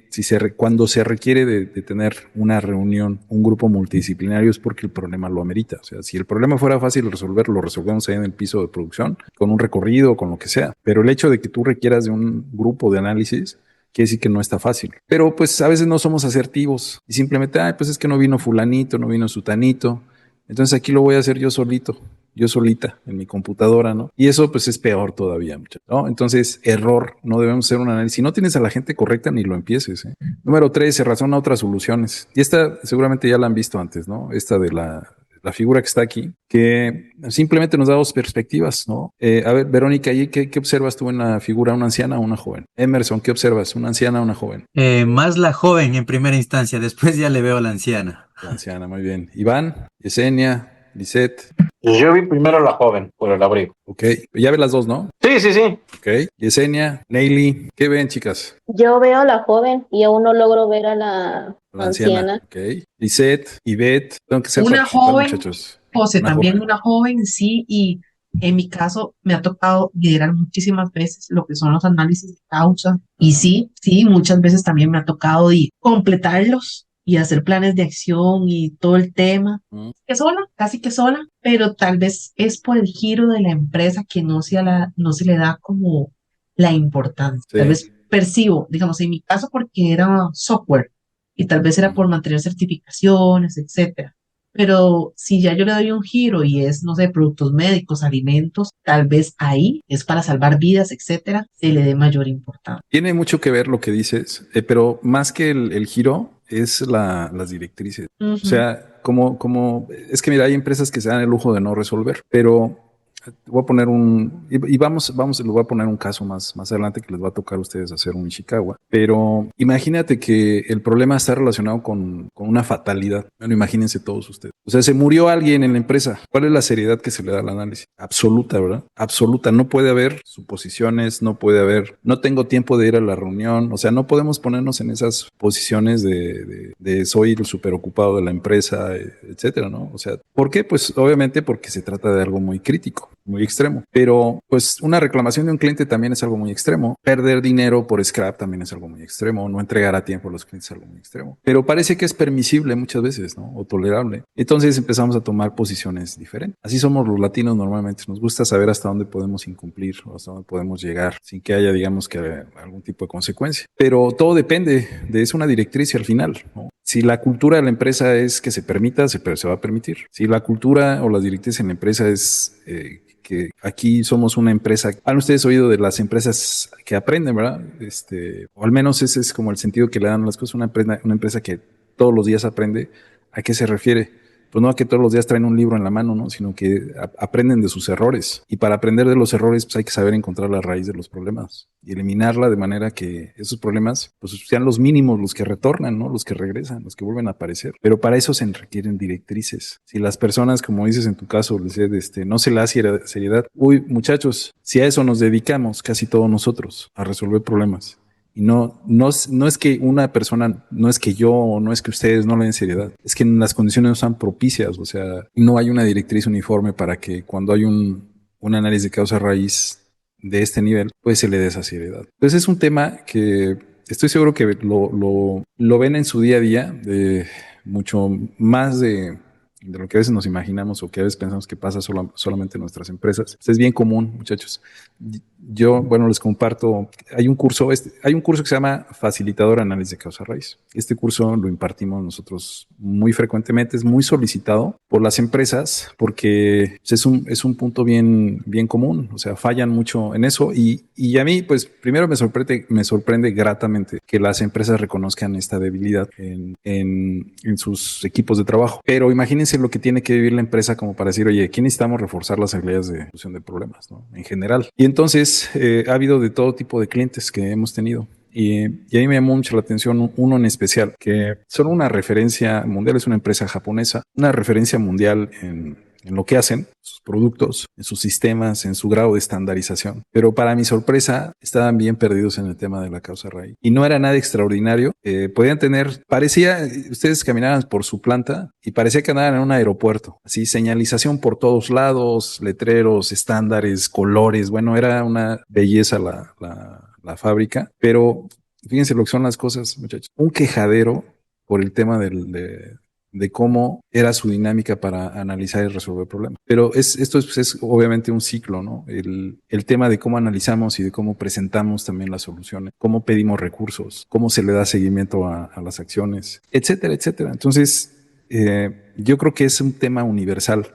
A: cuando se requiere de tener una reunión, un grupo multidisciplinario, es porque el problema lo amerita. O sea, si el problema fuera fácil de resolver, lo resolvemos ahí en el piso de producción, con un recorrido, con lo que sea. Pero el hecho de que tú requieras de un grupo de análisis quiere decir que no está fácil. Pero pues a veces no somos asertivos y simplemente, pues es que no vino fulanito, no vino sutanito, entonces aquí lo voy a hacer yo solito, yo solita, en mi computadora, ¿no? Y eso pues es peor todavía, muchachos, ¿no? Entonces, error, no debemos hacer un análisis. Si no tienes a la gente correcta, ni lo empieces, ¿eh? Número 3, se razona otras soluciones. Y esta seguramente ya la han visto antes, ¿no? Esta de la figura que está aquí, que simplemente nos da dos perspectivas, ¿no? A ver, Verónica, ¿qué observas tú en la figura? ¿Una anciana o una joven? Emerson, ¿qué observas? ¿Una anciana o una joven?
C: Más la joven en primera instancia, después ya le veo a la anciana.
A: La anciana, muy bien. Iván, Yesenia, Lisette.
B: Yo vi primero la joven por el abrigo.
A: Ok, ya ve las dos, ¿no?
B: Sí.
A: Ok, Yesenia, Neily, ¿qué ven, chicas?
D: Yo veo a la joven y aún no logro ver a la
A: La anciana. Ok, Lisette, Ivette, tengo que ser
E: Una
A: participar,
E: joven,
A: muchachos.
E: José,
A: Una
E: también
A: joven.
E: una joven, sí, y en mi caso me ha tocado liderar muchísimas veces lo que son los análisis de causa, y sí, muchas veces también me ha tocado y completarlos y hacer planes de acción y todo el tema, que sola, casi que sola, pero tal vez es por el giro de la empresa que no se le da como la importancia.
A: Sí.
E: Tal vez percibo, digamos, en mi caso porque era software y tal vez era por mantener certificaciones, etcétera. Pero si ya yo le doy un giro y es, no sé, productos médicos, alimentos, tal vez ahí es para salvar vidas, etcétera, se le dé mayor importancia.
A: Tiene mucho que ver lo que dices, pero más que el giro es las directrices. O sea, es que mira, hay empresas que se dan el lujo de no resolver, pero voy a poner les voy a poner un caso más adelante que les va a tocar a ustedes hacer un Ishikawa. Pero imagínate que el problema está relacionado con una fatalidad. Bueno, imagínense todos ustedes. O sea, se murió alguien en la empresa. ¿Cuál es la seriedad que se le da al análisis? Absoluta, ¿verdad? Absoluta. No puede haber suposiciones, no tengo tiempo de ir a la reunión. O sea, no podemos ponernos en esas posiciones de soy el súper ocupado de la empresa, etcétera, ¿no? O sea, ¿por qué? Pues obviamente porque se trata de algo muy crítico, muy extremo. Pero pues una reclamación de un cliente también es algo muy extremo. Perder dinero por scrap también es algo muy extremo. No entregar a tiempo a los clientes es algo muy extremo. Pero parece que es permisible muchas veces, ¿no? O tolerable. Entonces empezamos a tomar posiciones diferentes. Así somos los latinos normalmente. Nos gusta saber hasta dónde podemos incumplir o hasta dónde podemos llegar sin que haya, digamos, que algún tipo de consecuencia. Pero todo depende es una directriz al final, ¿no? Si la cultura de la empresa es que se permita, se va a permitir. Si la cultura o las directrices en la empresa es que aquí somos una empresa, han ustedes oído de las empresas que aprenden, ¿verdad? O al menos ese es como el sentido que le dan a las cosas, una empresa que todos los días aprende. ¿A qué se refiere? Pues no a que todos los días traen un libro en la mano, ¿no? Sino que aprenden de sus errores. Y para aprender de los errores, pues hay que saber encontrar la raíz de los problemas y eliminarla de manera que esos problemas pues sean los mínimos, los que retornan, ¿no? Los que regresan, los que vuelven a aparecer. Pero para eso se requieren directrices. Si las personas, como dices en tu caso, no se le da seriedad. Uy, muchachos, si a eso nos dedicamos casi todos nosotros, a resolver problemas. Y no es que una persona, no es que yo o no es que ustedes no le den seriedad, es que las condiciones no son propicias, o sea, no hay una directriz uniforme para que cuando hay un análisis de causa raíz de este nivel, pues se le dé esa seriedad. Entonces es un tema que estoy seguro que lo ven en su día a día, de mucho más de lo que a veces nos imaginamos o que a veces pensamos que pasa solamente en nuestras empresas. Es bien común, muchachos. Yo, bueno, les comparto, hay un curso que se llama Facilitador Análisis de Causa Raíz. Este curso lo impartimos nosotros muy frecuentemente, es muy solicitado por las empresas porque es un punto bien común, o sea, fallan mucho en eso y a mí, pues, primero me sorprende gratamente que las empresas reconozcan esta debilidad en sus equipos de trabajo. Pero imagínense lo que tiene que vivir la empresa como para decir, oye, aquí necesitamos reforzar las habilidades de solución de problemas, ¿no? En general. Y entonces ha habido de todo tipo de clientes que hemos tenido. Y a mí me llamó mucho la atención uno en especial, que son una referencia mundial, es una empresa japonesa, una referencia mundial en lo que hacen, sus productos, en sus sistemas, en su grado de estandarización. Pero para mi sorpresa, estaban bien perdidos en el tema de la causa raíz. Y no era nada extraordinario. Ustedes caminaban por su planta y parecía que andaban en un aeropuerto. Así, señalización por todos lados, letreros, estándares, colores. Bueno, era una belleza la fábrica. Pero fíjense lo que son las cosas, muchachos. Un quejadero por el tema de cómo era su dinámica para analizar y resolver problemas. Pero esto es obviamente un ciclo, ¿no? El tema de cómo analizamos y de cómo presentamos también las soluciones, cómo pedimos recursos, cómo se le da seguimiento a las acciones, etcétera, etcétera. Entonces, yo creo que es un tema universal,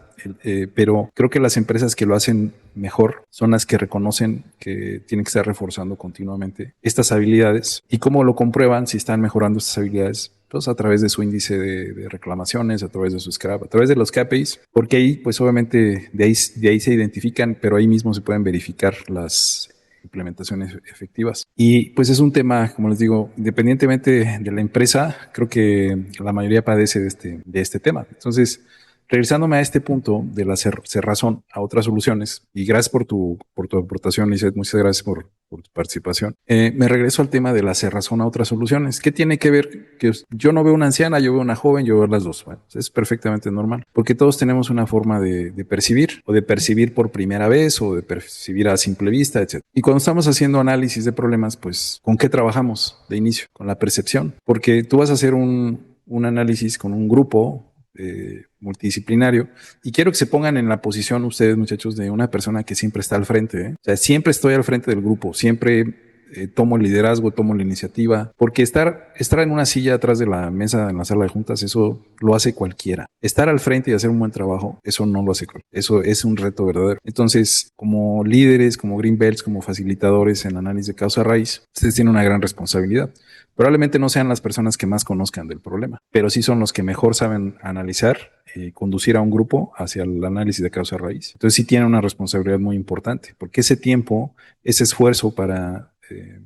A: pero creo que las empresas que lo hacen mejor son las que reconocen que tienen que estar reforzando continuamente estas habilidades. ¿Y cómo lo comprueban si están mejorando estas habilidades? Pues a través de su índice de reclamaciones, a través de su scrap, a través de los KPIs, porque ahí pues obviamente de ahí se identifican, pero ahí mismo se pueden verificar las implementaciones efectivas. Y pues es un tema, como les digo, independientemente de la empresa, creo que la mayoría padece de este tema. Entonces, regresándome a este punto de la cerrazón a otras soluciones, y gracias por tu aportación, Lizeth, muchas gracias por tu participación. Me regreso al tema de la cerrazón a otras soluciones. ¿Qué tiene que ver? Que yo no veo una anciana, yo veo una joven, yo veo las dos. Bueno, es perfectamente normal, porque todos tenemos una forma de percibir, o de percibir por primera vez, o de percibir a simple vista, etc. Y cuando estamos haciendo análisis de problemas, pues, ¿con qué trabajamos de inicio? Con la percepción, porque tú vas a hacer un análisis con un grupo multidisciplinario y quiero que se pongan en la posición ustedes, muchachos, de una persona que siempre está al frente, O sea, siempre estoy al frente del grupo, siempre tomo el liderazgo, tomo la iniciativa, porque estar en una silla atrás de la mesa en la sala de juntas, eso lo hace cualquiera. Estar al frente y hacer un buen trabajo, eso no lo hace cualquiera. Eso es un reto verdadero. Entonces, como líderes, como green belts, como facilitadores en análisis de causa raíz, ustedes tienen una gran responsabilidad. Probablemente no sean las personas que más conozcan del problema, pero sí son los que mejor saben analizar y conducir a un grupo hacia el análisis de causa raíz. Entonces sí tienen una responsabilidad muy importante, porque ese tiempo, ese esfuerzo para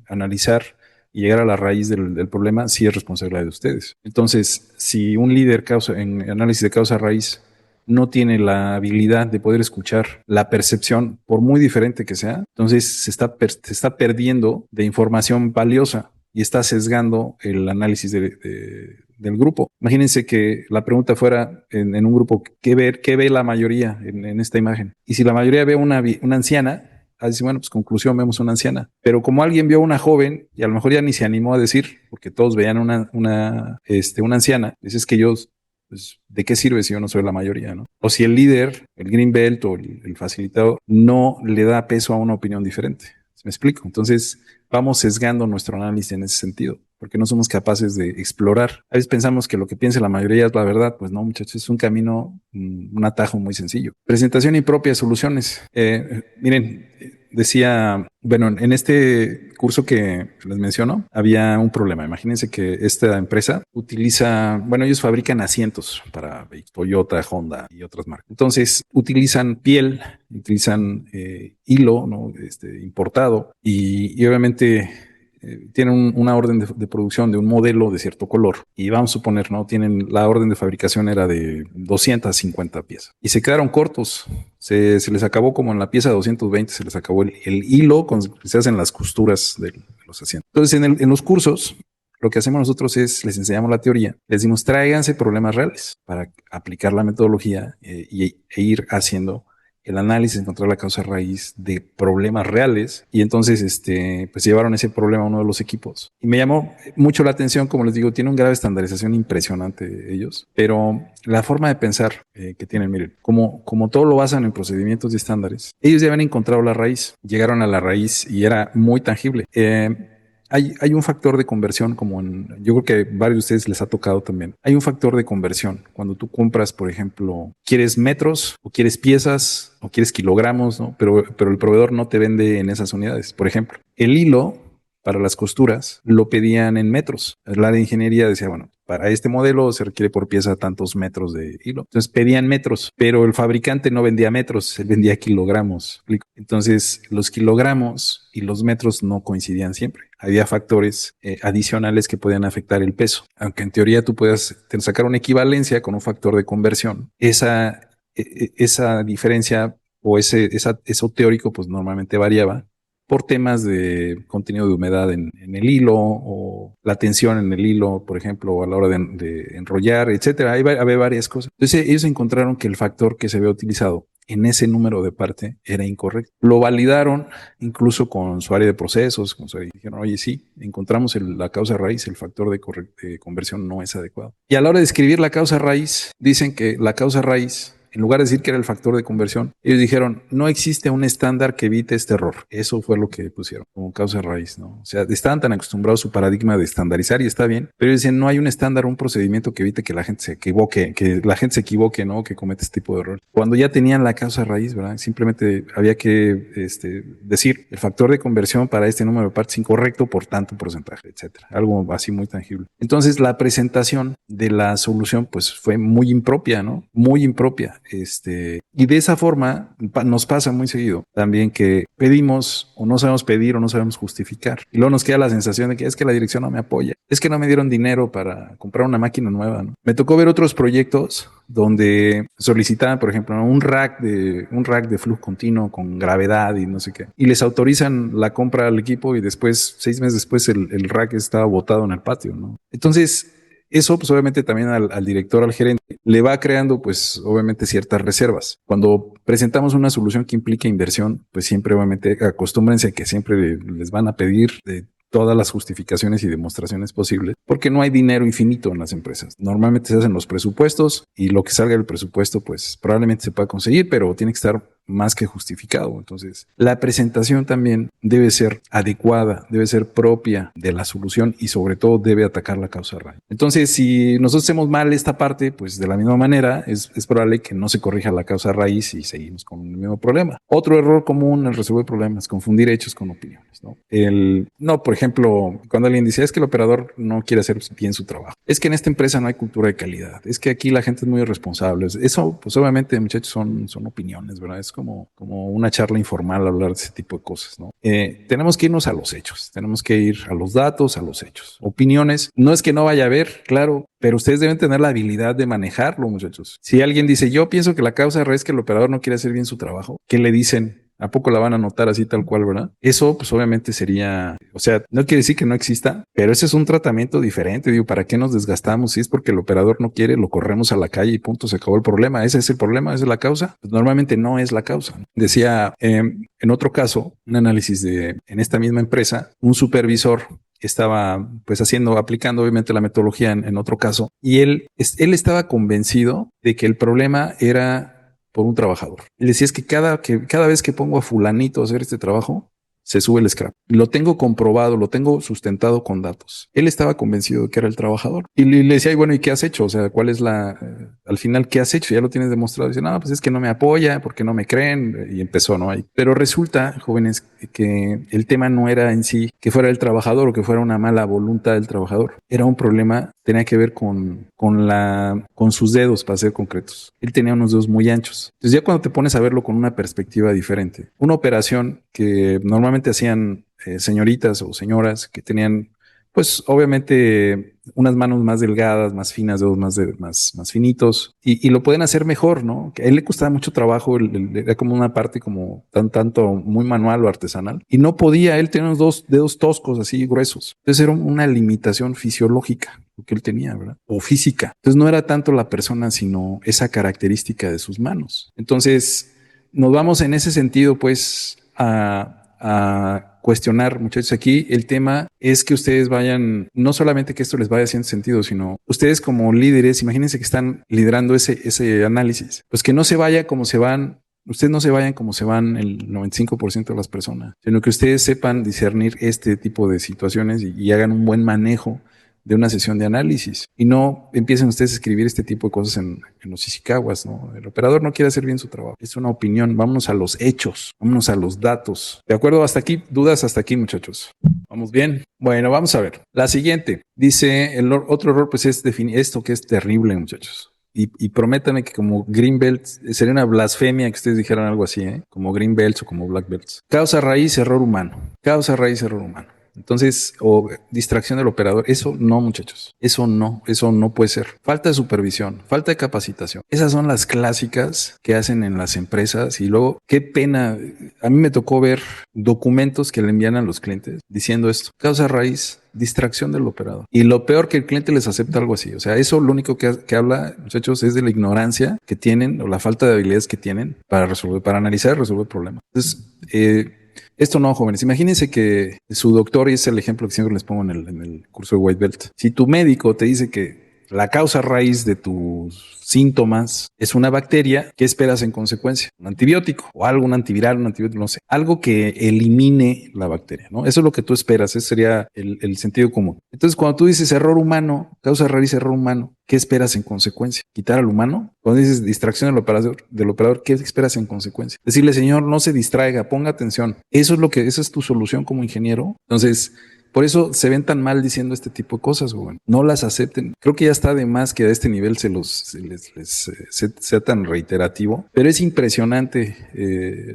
A: analizar y llegar a la raíz del problema sí es responsabilidad de ustedes. Entonces, si un líder en análisis de causa raíz no tiene la habilidad de poder escuchar la percepción, por muy diferente que sea, entonces se está perdiendo de información valiosa y está sesgando el análisis del grupo. Imagínense que la pregunta fuera en un grupo, ¿qué ve la mayoría en esta imagen? Y si la mayoría ve una anciana, decir, bueno, pues conclusión, vemos una anciana. Pero como alguien vio una joven y a lo mejor ya ni se animó a decir, porque todos veían una anciana, dices que yo, pues, ¿de qué sirve si yo no soy la mayoría, no? O si el líder, el Greenbelt o el facilitador no le da peso a una opinión diferente. ¿Me explico? Entonces, vamos sesgando nuestro análisis en ese sentido, porque no somos capaces de explorar. A veces pensamos que lo que piensa la mayoría es la verdad. Pues no, muchachos, es un camino, un atajo muy sencillo. Presentación impropia de soluciones. Miren, decía, bueno, en este curso que les menciono, había un problema. Imagínense que esta empresa utiliza, bueno, ellos fabrican asientos para Toyota, Honda y otras marcas. Entonces, utilizan piel, utilizan hilo, ¿no? Importado y obviamente tienen una orden de producción de un modelo de cierto color y vamos a suponer, ¿no? La orden de fabricación era de 250 piezas y se quedaron cortos. Se les acabó como en la pieza 220, se les acabó el hilo con que se hacen las costuras de los asientos. Entonces, en los cursos, lo que hacemos nosotros es, les enseñamos la teoría, les decimos, tráiganse problemas reales para aplicar la metodología e ir haciendo el análisis, encontrar la causa raíz de problemas reales. Y entonces, pues llevaron ese problema a uno de los equipos. Y me llamó mucho la atención, como les digo, tiene un grado de estandarización impresionante ellos, pero la forma de pensar que tienen, miren, como todo lo basan en procedimientos y estándares, ellos ya habían encontrado la raíz, llegaron a la raíz y era muy tangible. Hay un factor de conversión, yo creo que varios de ustedes les ha tocado también. Hay un factor de conversión. Cuando tú compras, por ejemplo, quieres metros o quieres piezas o quieres kilogramos, ¿no? Pero el proveedor no te vende en esas unidades. Por ejemplo, el hilo para las costuras lo pedían en metros. La de ingeniería decía, bueno, para este modelo se requiere por pieza tantos metros de hilo. Entonces pedían metros, pero el fabricante no vendía metros, él vendía kilogramos. Entonces los kilogramos y los metros no coincidían siempre. Había factores adicionales que podían afectar el peso. Aunque en teoría tú puedas sacar una equivalencia con un factor de conversión, esa diferencia o eso teórico pues normalmente variaba por temas de contenido de humedad en el hilo o la tensión en el hilo, por ejemplo, a la hora de enrollar, etcétera. Había varias cosas. Entonces ellos encontraron que el factor que se había utilizado en ese número de parte era incorrecto. Lo validaron incluso con su área de procesos, dijeron, oye, sí, encontramos la causa raíz, el factor de conversión no es adecuado. Y a la hora de escribir la causa raíz, dicen que la causa raíz, en lugar de decir que era el factor de conversión, ellos dijeron, no existe un estándar que evite este error. Eso fue lo que pusieron como causa raíz, ¿no? O sea, estaban tan acostumbrados a su paradigma de estandarizar y está bien, pero ellos dicen, no hay un estándar, un procedimiento que evite que la gente se equivoque, ¿no? Que cometa este tipo de error. Cuando ya tenían la causa raíz, ¿verdad? Simplemente había que decir, el factor de conversión para este número de partes es incorrecto por tanto porcentaje, etcétera. Algo así muy tangible. Entonces, la presentación de la solución, pues, fue muy impropia, ¿no? Muy impropia. Y de esa forma nos pasa muy seguido también que pedimos o no sabemos pedir o no sabemos justificar. Y luego nos queda la sensación de que es que la dirección no me apoya. Es que no me dieron dinero para comprar una máquina nueva, ¿no? Me tocó ver otros proyectos donde solicitaban, por ejemplo, un rack de flujo continuo con gravedad y no sé qué. Y les autorizan la compra al equipo y después, 6 meses después, el rack estaba botado en el patio, ¿no? Entonces, eso, pues obviamente también al director, al gerente, le va creando, pues obviamente ciertas reservas. Cuando presentamos una solución que implica inversión, pues siempre obviamente acostúmbrense a que siempre les van a pedir todas las justificaciones y demostraciones posibles, porque no hay dinero infinito en las empresas. Normalmente se hacen los presupuestos y lo que salga del presupuesto, pues probablemente se pueda conseguir, pero tiene que estar más que justificado. Entonces, la presentación también debe ser adecuada, debe ser propia de la solución y sobre todo debe atacar la causa raíz. Entonces, si nosotros hacemos mal esta parte, pues de la misma manera es probable que no se corrija la causa raíz y seguimos con el mismo problema. Otro error común en resolver problemas, confundir hechos con opiniones, ¿no? Por ejemplo, cuando alguien dice, es que el operador no quiere hacer bien su trabajo. Es que en esta empresa no hay cultura de calidad. Es que aquí la gente es muy irresponsable. Eso, pues obviamente, muchachos, son opiniones, ¿verdad? Es como una charla informal hablar de ese tipo de cosas, ¿no? Tenemos que irnos a los hechos. Tenemos que ir a los datos, a los hechos. Opiniones, no es que no vaya a haber, claro, pero ustedes deben tener la habilidad de manejarlo, muchachos. Si alguien dice, yo pienso que la causa raíz es que el operador no quiere hacer bien su trabajo, ¿qué le dicen? ¿A poco la van a notar así tal cual, verdad? Eso pues obviamente sería, o sea, no quiere decir que no exista, pero ese es un tratamiento diferente. Digo, ¿para qué nos desgastamos? Si es porque el operador no quiere, lo corremos a la calle y punto, se acabó el problema. ¿Ese es el problema? ¿Esa es la causa? Pues normalmente no es la causa. Decía, en otro caso, un análisis en esta misma empresa, un supervisor estaba pues aplicando obviamente la metodología en otro caso, y él estaba convencido de que el problema era por un trabajador. Él decía, es que cada vez que pongo a fulanito a hacer este trabajo, se sube el scrap. Lo tengo comprobado, lo tengo sustentado con datos. Él estaba convencido de que era el trabajador. Y le decía, bueno, ¿y qué has hecho? O sea, ¿cuál es al final, qué has hecho? Ya lo tienes demostrado. Dice, no, pues es que no me apoya, porque no me creen. Y empezó, ¿no? Pero resulta, jóvenes, que el tema no era en sí que fuera el trabajador o que fuera una mala voluntad del trabajador. Era un problema, tenía que ver con sus dedos, para ser concretos. Él tenía unos dedos muy anchos. Entonces ya cuando te pones a verlo con una perspectiva diferente, una operación que normalmente hacían señoritas o señoras que tenían, pues obviamente unas manos más delgadas, más finas, dedos más finitos, y lo pueden hacer mejor, ¿no? Que a él le costaba mucho trabajo, era como una parte como tanto muy manual o artesanal, y no podía, él tenía unos dos dedos toscos así gruesos. Entonces era una limitación fisiológica lo que él tenía, ¿verdad? O física. Entonces no era tanto la persona, sino esa característica de sus manos. Entonces nos vamos en ese sentido, pues, a cuestionar, muchachos. Aquí el tema es que ustedes vayan, no solamente que esto les vaya haciendo sentido, sino ustedes como líderes, imagínense que están liderando ese análisis, pues que no se vaya como se van. Ustedes no se vayan como se van el 95% de las personas, sino que ustedes sepan discernir este tipo de situaciones y hagan un buen manejo de una sesión de análisis y no empiecen ustedes a escribir este tipo de cosas en los Ishikawas, ¿no? El operador no quiere hacer bien su trabajo. Es una opinión. Vámonos a los hechos, vámonos a los datos. ¿De acuerdo? Hasta aquí, dudas hasta aquí, muchachos. ¿Vamos bien? Bueno, vamos a ver. La siguiente. Dice, otro error pues es definir esto que es terrible, muchachos. Y prométanme que como Green Belt, sería una blasfemia que ustedes dijeran algo así, ¿eh? Como Green Belts o como Black Belts. Causa raíz, error humano. Causa raíz, error humano. Entonces, o distracción del operador, eso no, muchachos, eso no puede ser. Falta de supervisión, falta de capacitación. Esas son las clásicas que hacen en las empresas y luego, qué pena, a mí me tocó ver documentos que le envían a los clientes diciendo esto, causa raíz, distracción del operador. Y lo peor que el cliente les acepta algo así. O sea, eso lo único que habla, muchachos, es de la ignorancia que tienen o la falta de habilidades que tienen para analizar y resolver problemas. Entonces, esto no, jóvenes. Imagínense que su doctor, y es el ejemplo que siempre les pongo en el curso de White Belt. Si tu médico te dice que la causa raíz de tus síntomas es una bacteria, ¿qué esperas en consecuencia? Un antibiótico o algo, un antiviral, un antibiótico, no sé. Algo que elimine la bacteria, ¿no? Eso es lo que tú esperas. Ese sería el sentido común. Entonces, cuando tú dices error humano, causa raíz, error humano, ¿qué esperas en consecuencia? ¿Quitar al humano? Cuando dices distracción del operador, ¿qué esperas en consecuencia? Decirle, señor, no se distraiga, ponga atención. Esa es tu solución como ingeniero. Entonces, por eso se ven tan mal diciendo este tipo de cosas, güey. No las acepten. Creo que ya está de más que a este nivel sea tan reiterativo, pero es impresionante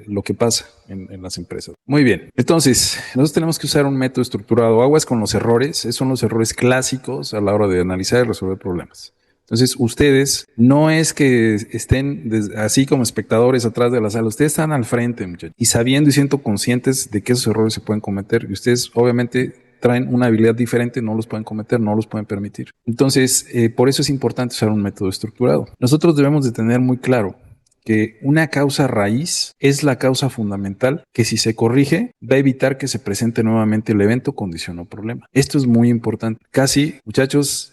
A: lo que pasa en las empresas. Muy bien. Entonces, nosotros tenemos que usar un método estructurado. Aguas con los errores. Esos son los errores clásicos a la hora de analizar y resolver problemas. Entonces, ustedes no es que estén así como espectadores atrás de la sala, ustedes están al frente, muchachos, y sabiendo y siendo conscientes de que esos errores se pueden cometer. Y ustedes, obviamente, traen una habilidad diferente, no los pueden cometer, no los pueden permitir. Entonces, por eso es importante usar un método estructurado. Nosotros debemos de tener muy claro que una causa raíz es la causa fundamental que si se corrige va a evitar que se presente nuevamente el evento, condición o problema. Esto es muy importante. Casi, muchachos,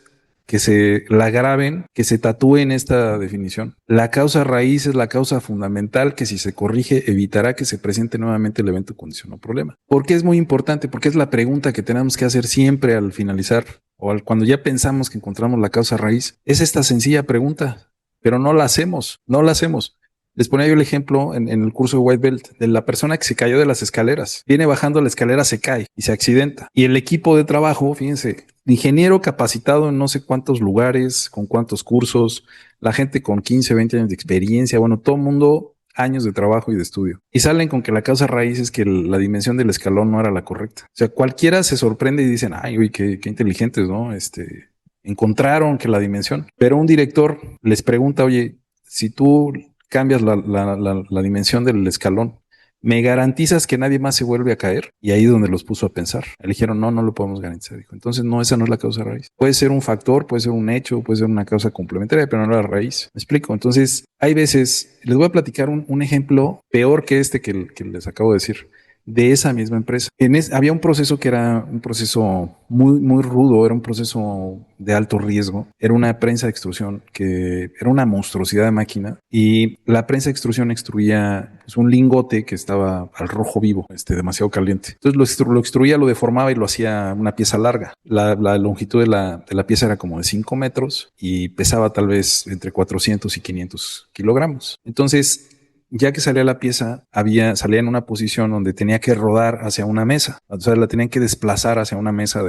A: que se la graben, que se tatúen esta definición. La causa raíz es la causa fundamental que si se corrige evitará que se presente nuevamente el evento, condición o problema. ¿Por qué es muy importante? Porque es la pregunta que tenemos que hacer siempre al finalizar o cuando ya pensamos que encontramos la causa raíz. Es esta sencilla pregunta, pero no la hacemos. Les ponía yo el ejemplo en el curso de White Belt de la persona que se cayó de las escaleras. Viene bajando la escalera, se cae y se accidenta. Y el equipo de trabajo, fíjense, ingeniero capacitado en no sé cuántos lugares, con cuántos cursos, la gente con 15, 20 años de experiencia, bueno, todo el mundo años de trabajo y de estudio. Y salen con que la causa raíz es que la dimensión del escalón no era la correcta. O sea, cualquiera se sorprende y dicen, ay, uy, qué inteligentes, ¿no? Encontraron que la dimensión. Pero un director les pregunta, oye, si tú cambias la dimensión del escalón, ¿me garantizas que nadie más se vuelve a caer? Y ahí es donde los puso a pensar. Le dijeron, no lo podemos garantizar. Dijo, entonces no, esa no es la causa raíz. Puede ser un factor, puede ser un hecho, puede ser una causa complementaria, pero no la raíz. ¿Me explico? Entonces, hay veces, les voy a platicar un ejemplo peor que este que les acabo de decir, de esa misma empresa. Había un proceso que era un proceso muy rudo, era un proceso de alto riesgo. Era una prensa de extrusión que era una monstruosidad de máquina y la prensa de extrusión extruía pues, un lingote que estaba al rojo vivo, demasiado caliente. Entonces lo extruía, lo deformaba y lo hacía una pieza larga. La longitud de la pieza era como de 5 metros y pesaba tal vez entre 400 y 500 kilogramos. Entonces, ya que salía la pieza, salía en una posición donde tenía que rodar hacia una mesa. O sea, la tenían que desplazar hacia una mesa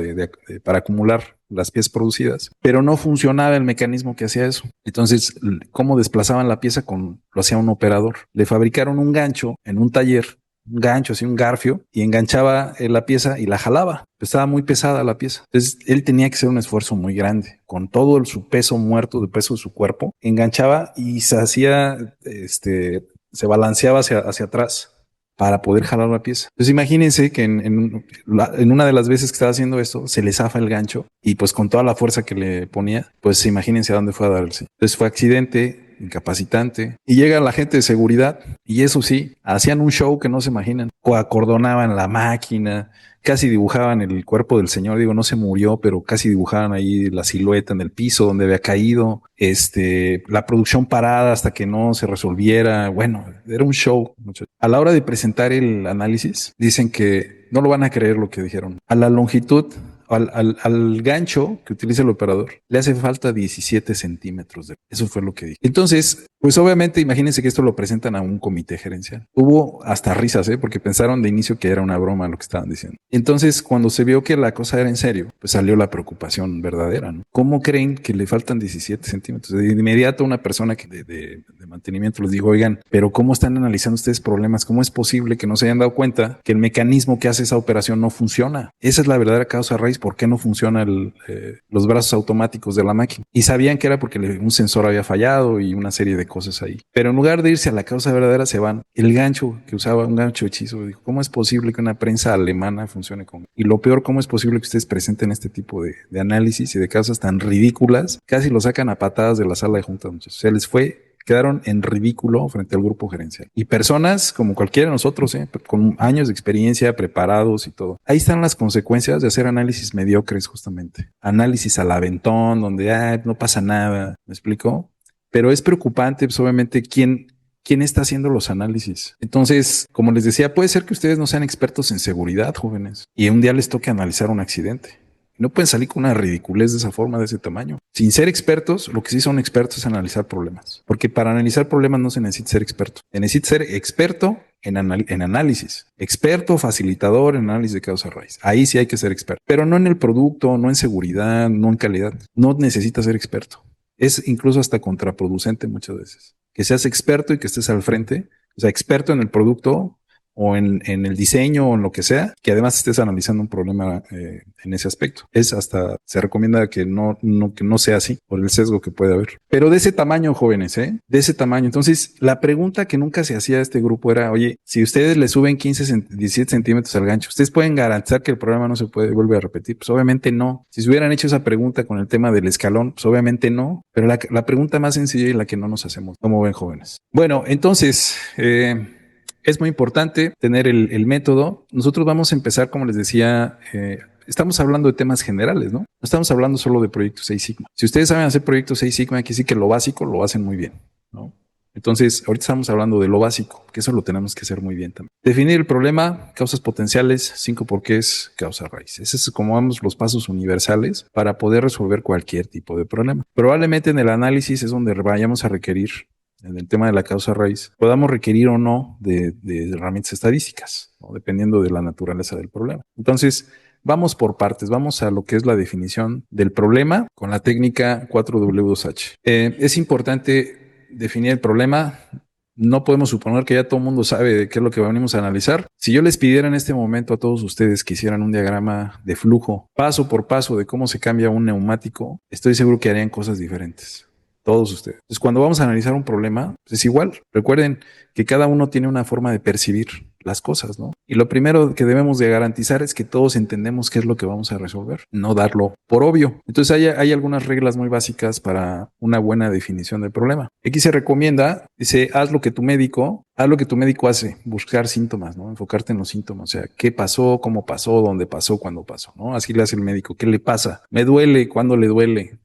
A: para acumular las piezas producidas. Pero no funcionaba el mecanismo que hacía eso. Entonces, ¿cómo desplazaban la pieza? Lo hacía un operador. Le fabricaron un gancho en un taller, un gancho, así un garfio, y enganchaba la pieza y la jalaba. Estaba muy pesada la pieza. Entonces, él tenía que hacer un esfuerzo muy grande. Con todo su peso muerto, el peso de su cuerpo, enganchaba y se hacía, se balanceaba hacia atrás para poder jalar la pieza. Entonces imagínense que en una de las veces que estaba haciendo esto, se le zafa el gancho y pues con toda la fuerza que le ponía, pues imagínense a dónde fue a darse. Entonces fue accidente, incapacitante, y llega la gente de seguridad y eso sí, hacían un show que no se imaginan. Acordonaban la máquina, casi dibujaban el cuerpo del señor, digo, no se murió, pero casi dibujaban ahí la silueta en el piso donde había caído, la producción parada hasta que no se resolviera. Bueno, era un show. A la hora de presentar el análisis, dicen que no lo van a creer lo que dijeron. A la longitud, al gancho que utiliza el operador, le hace falta 17 centímetros. Eso fue lo que dije. Entonces, pues obviamente imagínense que esto lo presentan a un comité gerencial. Hubo hasta risas, porque pensaron de inicio que era una broma lo que estaban diciendo. Entonces, cuando se vio que la cosa era en serio, pues salió la preocupación verdadera, ¿no? ¿Cómo creen que le faltan 17 centímetros? De inmediato una persona de mantenimiento les dijo, oigan, pero ¿cómo están analizando ustedes problemas? ¿Cómo es posible que no se hayan dado cuenta que el mecanismo que hace esa operación no funciona? Esa es la verdadera causa raíz. ¿Por qué no funcionan los brazos automáticos de la máquina? Y sabían que era porque un sensor había fallado y una serie de cosas ahí. Pero en lugar de irse a la causa verdadera, se van. El gancho que usaba, un gancho hechizo, dijo, ¿cómo es posible que una prensa alemana funcione con? Y lo peor, ¿cómo es posible que ustedes presenten este tipo de análisis y de causas tan ridículas? Casi lo sacan a patadas de la sala de juntas. Se les quedaron en ridículo frente al grupo gerencial. Y personas como cualquiera de nosotros, con años de experiencia, preparados y todo. Ahí están las consecuencias de hacer análisis mediocres, justamente. Análisis al aventón, donde no pasa nada. ¿Me explico? Pero es preocupante, pues obviamente, quién está haciendo los análisis. Entonces, como les decía, puede ser que ustedes no sean expertos en seguridad, jóvenes, y un día les toque analizar un accidente. No pueden salir con una ridiculez de esa forma, de ese tamaño. Sin ser expertos, lo que sí son expertos es analizar problemas. Porque para analizar problemas no se necesita ser experto. Se necesita ser experto en análisis. Experto, facilitador en análisis de causa raíz. Ahí sí hay que ser experto. Pero no en el producto, no en seguridad, no en calidad. No necesitas ser experto. Es incluso hasta contraproducente muchas veces. Que seas experto y que estés al frente. O sea, experto en el producto o en el diseño o en lo que sea, que además estés analizando un problema en ese aspecto. Se recomienda que no sea así por el sesgo que puede haber. Pero de ese tamaño, jóvenes, de ese tamaño. Entonces, la pregunta que nunca se hacía a este grupo era, oye, si ustedes le suben 17 centímetros al gancho, ¿ustedes pueden garantizar que el problema no se puede volver a repetir? Pues obviamente no. Si se hubieran hecho esa pregunta con el tema del escalón, pues obviamente no. Pero la pregunta más sencilla y la que no nos hacemos, ¿cómo ven, jóvenes? Bueno, entonces, es muy importante tener el método. Nosotros vamos a empezar, como les decía, estamos hablando de temas generales, ¿no? No estamos hablando solo de proyectos Six Sigma. Si ustedes saben hacer proyectos Six Sigma, quiere decir que lo básico lo hacen muy bien, ¿no? Entonces, ahorita estamos hablando de lo básico, que eso lo tenemos que hacer muy bien también. Definir el problema, causas potenciales, 5 porqués, causa raíz. Ese es como vamos los pasos universales para poder resolver cualquier tipo de problema. Probablemente en el análisis es donde vayamos a requerir, en el tema de la causa raíz, podamos requerir o no de herramientas estadísticas, ¿no? Dependiendo de la naturaleza del problema. Entonces, vamos por partes, vamos a lo que es la definición del problema con la técnica 4W2H. Es importante definir el problema. No podemos suponer que ya todo el mundo sabe de qué es lo que venimos a analizar. Si yo les pidiera en este momento a todos ustedes que hicieran un diagrama de flujo, paso por paso de cómo se cambia un neumático, estoy seguro que harían cosas diferentes. Todos ustedes. Entonces, cuando vamos a analizar un problema, pues es igual. Recuerden que cada uno tiene una forma de percibir las cosas, ¿no? Y lo primero que debemos de garantizar es que todos entendemos qué es lo que vamos a resolver, no darlo por obvio. Entonces, hay algunas reglas muy básicas para una buena definición del problema. Aquí se recomienda, dice, haz lo que tu médico hace, buscar síntomas, ¿no? Enfocarte en los síntomas, o sea, qué pasó, cómo pasó, dónde pasó, cuándo pasó, ¿no? Así le hace el médico, ¿qué le pasa? ¿Me duele? ¿Cuándo le duele?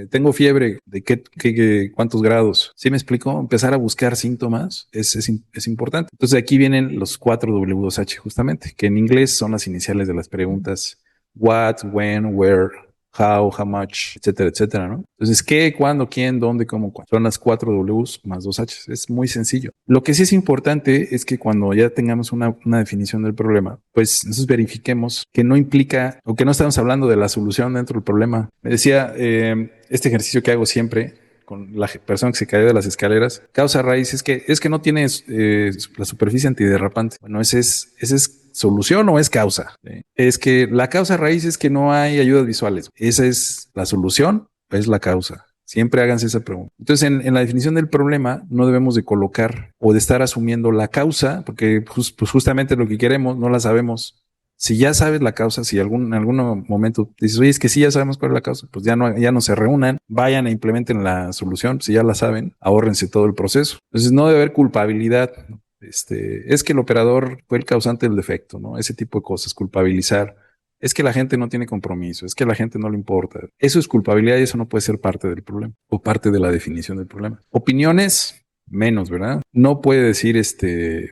A: Tengo fiebre, ¿de cuántos grados? ¿Sí me explico? Empezar a buscar síntomas es importante. Entonces aquí vienen los 4W2H justamente, que en inglés son las iniciales de las preguntas what, when, where, how much, etcétera, etcétera, ¿no? Entonces, ¿qué, cuándo, quién, dónde, cómo, cuándo? Son las 4Ws más 2H. Es muy sencillo. Lo que sí es importante es que cuando ya tengamos una definición del problema, pues nosotros verifiquemos que no implica o que no estamos hablando de la solución dentro del problema. Me decía, este ejercicio que hago siempre con la persona que se cayó de las escaleras, causa raíz es que no tiene la superficie antiderrapante. Bueno, ese es solución o es causa. ¿Sí? Es que la causa raíz es que no hay ayudas visuales. Esa es la solución o es la causa. Siempre háganse esa pregunta. Entonces, en la definición del problema, no debemos de colocar o de estar asumiendo la causa, porque pues justamente lo que queremos no la sabemos. Si ya sabes la causa, si en algún momento dices, oye, es que sí ya sabemos cuál es la causa, pues ya no se reúnan, vayan e implementen la solución. Si ya la saben, ahórrense todo el proceso. Entonces, no debe haber culpabilidad. Es que el operador fue el causante del defecto, ¿no? Ese tipo de cosas, culpabilizar. Es que la gente no tiene compromiso, es que a la gente no le importa. Eso es culpabilidad y eso no puede ser parte del problema o parte de la definición del problema. Opiniones, menos, ¿verdad? No puede decir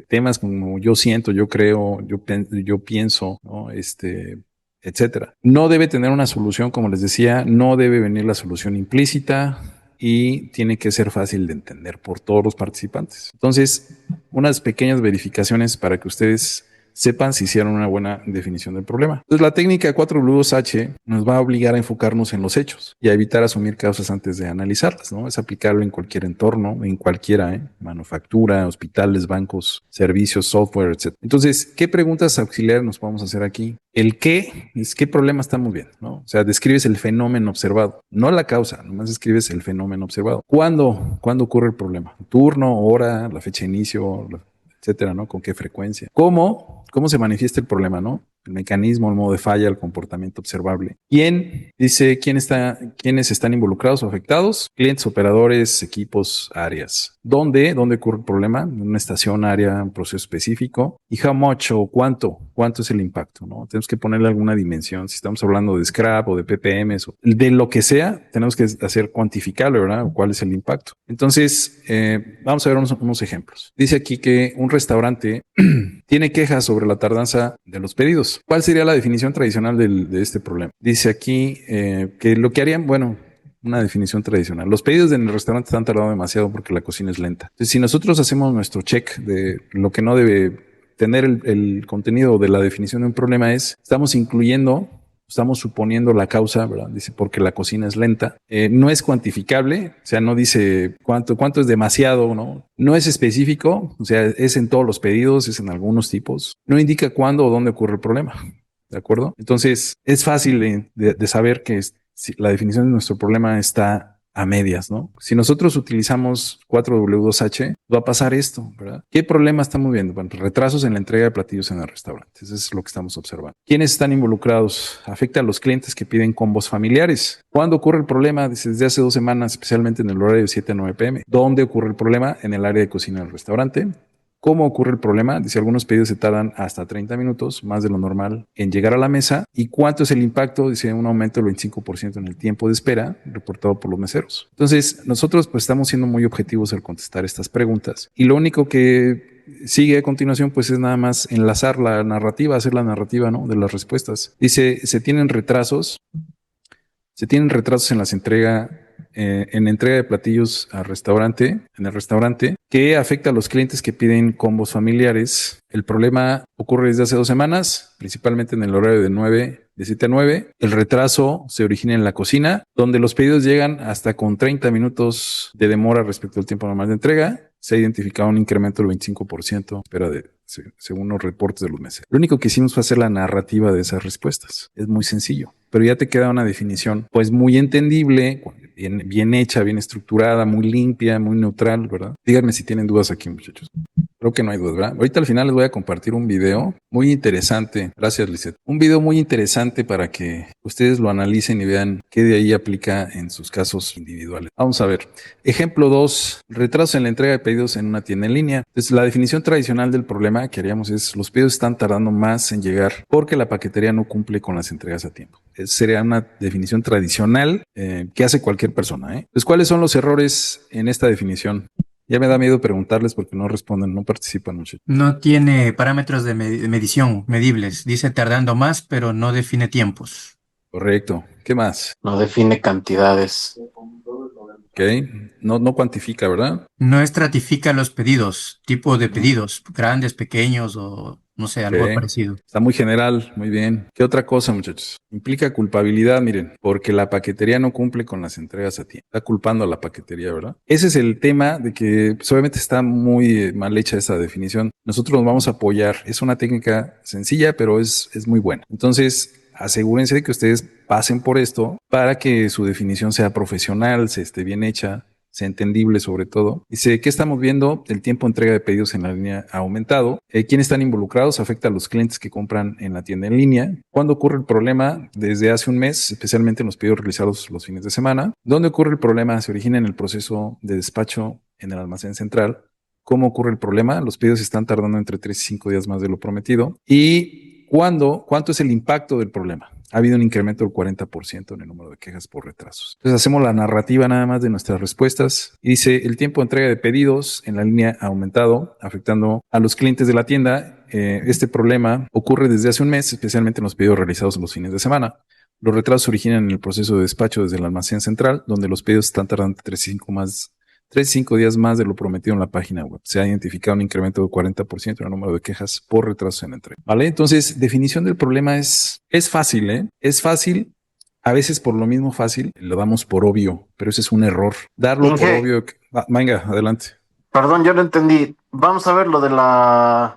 A: temas como yo siento, yo creo, yo pienso, ¿no? Etcétera. No debe tener una solución, como les decía, no debe venir la solución implícita y tiene que ser fácil de entender por todos los participantes. Entonces, unas pequeñas verificaciones para que ustedes sepan si hicieron una buena definición del problema. Entonces, la técnica 4W2H nos va a obligar a enfocarnos en los hechos y a evitar asumir causas antes de analizarlas, ¿no? Es aplicable en cualquier entorno, en cualquiera, manufactura, hospitales, bancos, servicios, software, etc. Entonces, ¿qué preguntas auxiliares nos podemos hacer aquí? El qué es qué problema estamos viendo, ¿no? O sea, describes el fenómeno observado, no la causa, nomás escribes el fenómeno observado. ¿Cuándo ocurre el problema? Turno, hora, la fecha de inicio, etcétera, ¿no? ¿Con qué frecuencia? ¿Cómo se manifiesta el problema, ¿no? El mecanismo, el modo de falla, el comportamiento observable. ¿Quiénes están involucrados o afectados? Clientes, operadores, equipos, áreas. ¿Dónde ocurre el problema? En una estación, área, un proceso específico. ¿Y how much o cuánto es el impacto, ¿no? Tenemos que ponerle alguna dimensión. Si estamos hablando de scrap o de ppms o de lo que sea, tenemos que hacer cuantificable, ¿verdad? ¿Cuál es el impacto? Entonces, vamos a ver unos ejemplos. Dice aquí que un restaurante tiene quejas sobre la tardanza de los pedidos. ¿Cuál sería la definición tradicional de este problema? Dice aquí que lo que harían, bueno, una definición tradicional. Los pedidos en el restaurante están tardando demasiado porque la cocina es lenta. Entonces, si nosotros hacemos nuestro check de lo que no debe tener el contenido de la definición de un problema estamos suponiendo la causa, ¿verdad? Dice, porque la cocina es lenta. No es cuantificable, o sea, no dice cuánto es demasiado, ¿no? No es específico, o sea, es en todos los pedidos, es en algunos tipos. No indica cuándo o dónde ocurre el problema, ¿de acuerdo? Entonces, es fácil de saber que si la definición de nuestro problema está a medias, ¿no? Si nosotros utilizamos 4W2H, va a pasar esto, ¿verdad? ¿Qué problema estamos viendo? Bueno, retrasos en la entrega de platillos en el restaurante. Eso es lo que estamos observando. ¿Quiénes están involucrados? Afecta a los clientes que piden combos familiares. ¿Cuándo ocurre el problema? Desde hace 2 semanas, especialmente en el horario de 7 a 9 p.m. ¿Dónde ocurre el problema? En el área de cocina del restaurante. ¿Cómo ocurre el problema? Dice, algunos pedidos se tardan hasta 30 minutos, más de lo normal, en llegar a la mesa. ¿Y cuánto es el impacto? Dice, un aumento del 25% en el tiempo de espera reportado por los meseros. Entonces, nosotros pues estamos siendo muy objetivos al contestar estas preguntas. Y lo único que sigue a continuación pues es nada más enlazar la narrativa, hacer la narrativa, ¿no?, de las respuestas. Dice, se tienen retrasos en las en entrega de platillos en el restaurante, que afecta a los clientes que piden combos familiares. El problema ocurre desde hace 2 semanas, principalmente en el horario de 7 a 9. El retraso se origina en la cocina, donde los pedidos llegan hasta con 30 minutos de demora respecto al tiempo normal de entrega. Se ha identificado un incremento del 25%, según los reportes de los meses. Lo único que hicimos fue hacer la narrativa de esas respuestas. Es muy sencillo, pero ya te queda una definición pues muy entendible, bien hecha, bien estructurada, muy limpia, muy neutral, ¿verdad? Díganme si tienen dudas aquí, muchachos. Creo que no hay dudas, ¿verdad? Ahorita al final les voy a compartir un video muy interesante. Gracias, Lisette. Un video muy interesante para que ustedes lo analicen y vean qué de ahí aplica en sus casos individuales. Vamos a ver. Ejemplo 2. Retraso en la entrega de pedidos en una tienda en línea. Entonces, la definición tradicional del problema que haríamos es: los pedidos están tardando más en llegar porque la paquetería no cumple con las entregas a tiempo. Esa sería una definición tradicional que hace cualquier persona. Entonces, ¿cuáles son los errores en esta definición? Ya me da miedo preguntarles porque no responden, no participan mucho.
C: No tiene parámetros de medición medibles. Dice tardando más, pero no define tiempos.
A: Correcto. ¿Qué más?
B: No define cantidades.
A: Ok. No cuantifica, ¿verdad?
C: No estratifica los pedidos, tipo de pedidos, grandes, pequeños o no sé, algo
A: Ok.
C: parecido.
A: Está muy general, muy bien. ¿Qué otra cosa, muchachos? Implica culpabilidad, miren, porque la paquetería no cumple con las entregas a tiempo. Está culpando a la paquetería, ¿verdad? Ese es el tema de que pues, obviamente está muy mal hecha esa definición. Nosotros nos vamos a apoyar. Es una técnica sencilla, pero es muy buena. Entonces, asegúrense de que ustedes pasen por esto para que su definición sea profesional, se esté bien hecha, sea entendible sobre todo. Dice, ¿qué estamos viendo? El tiempo de entrega de pedidos en la línea ha aumentado. ¿Quiénes están involucrados? Afecta a los clientes que compran en la tienda en línea. ¿Cuándo ocurre el problema? Desde hace un mes, especialmente en los pedidos realizados los fines de semana. ¿Dónde ocurre el problema? Se origina en el proceso de despacho en el almacén central. ¿Cómo ocurre el problema? Los pedidos están tardando entre 3 y 5 días más de lo prometido. ¿Y cuánto es el impacto del problema? Ha habido un incremento del 40% en el número de quejas por retrasos. Entonces hacemos la narrativa nada más de nuestras respuestas. Y dice, el tiempo de entrega de pedidos en la línea ha aumentado, afectando a los clientes de la tienda. Este problema ocurre desde hace un mes, especialmente en los pedidos realizados los fines de semana. Los retrasos se originan en el proceso de despacho desde el almacén central, donde los pedidos están tardando 3 y 5 días más de lo prometido en la página web. Se ha identificado un incremento del 40% en el número de quejas por retraso en la entrega. ¿Vale? Entonces, definición del problema es fácil, ¿eh? Es fácil. A veces por lo mismo fácil lo damos por obvio, pero ese es un error. Darlo por obvio. Venga, adelante.
B: Perdón, yo no entendí. ¿Vamos a ver lo de la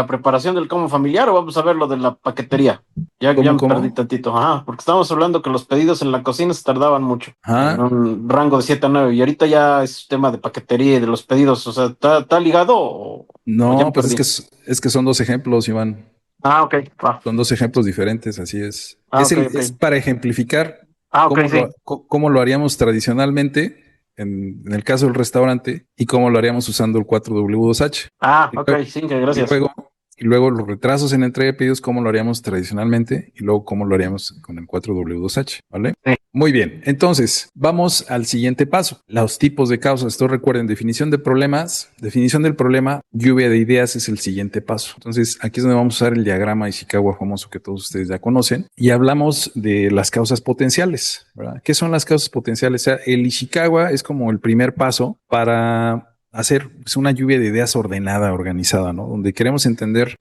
B: preparación del combo familiar o vamos a ver lo de la paquetería? Ya me perdí tantito. Ajá, porque estábamos hablando que los pedidos en la cocina se tardaban mucho.
A: Ajá.
B: En un rango de 7 a 9. Y ahorita ya es tema de paquetería y de los pedidos. O sea, ¿está ligado?
A: No, pues es que son 2 ejemplos, Iván.
B: Ah, ok. Va.
A: Son 2 ejemplos diferentes, así es.
B: Okay.
A: Es para ejemplificar
B: Sí.
A: cómo lo haríamos tradicionalmente en el caso del restaurante y cómo lo haríamos usando el 4W2H.
B: Sí, gracias.
A: Y luego los retrasos en entrega de pedidos, cómo lo haríamos tradicionalmente y luego cómo lo haríamos con el 4W2H, ¿vale?
B: Sí.
A: Muy bien, entonces vamos al siguiente paso, los tipos de causas. Esto recuerden, definición de problemas, definición del problema, lluvia de ideas es el siguiente paso. Entonces aquí es donde vamos a usar el diagrama de Ishikawa famoso que todos ustedes ya conocen y hablamos de las causas potenciales, ¿verdad? ¿Qué son las causas potenciales? O sea, el Ishikawa es como el primer paso para hacer una lluvia de ideas ordenada, organizada, ¿no? Donde queremos entender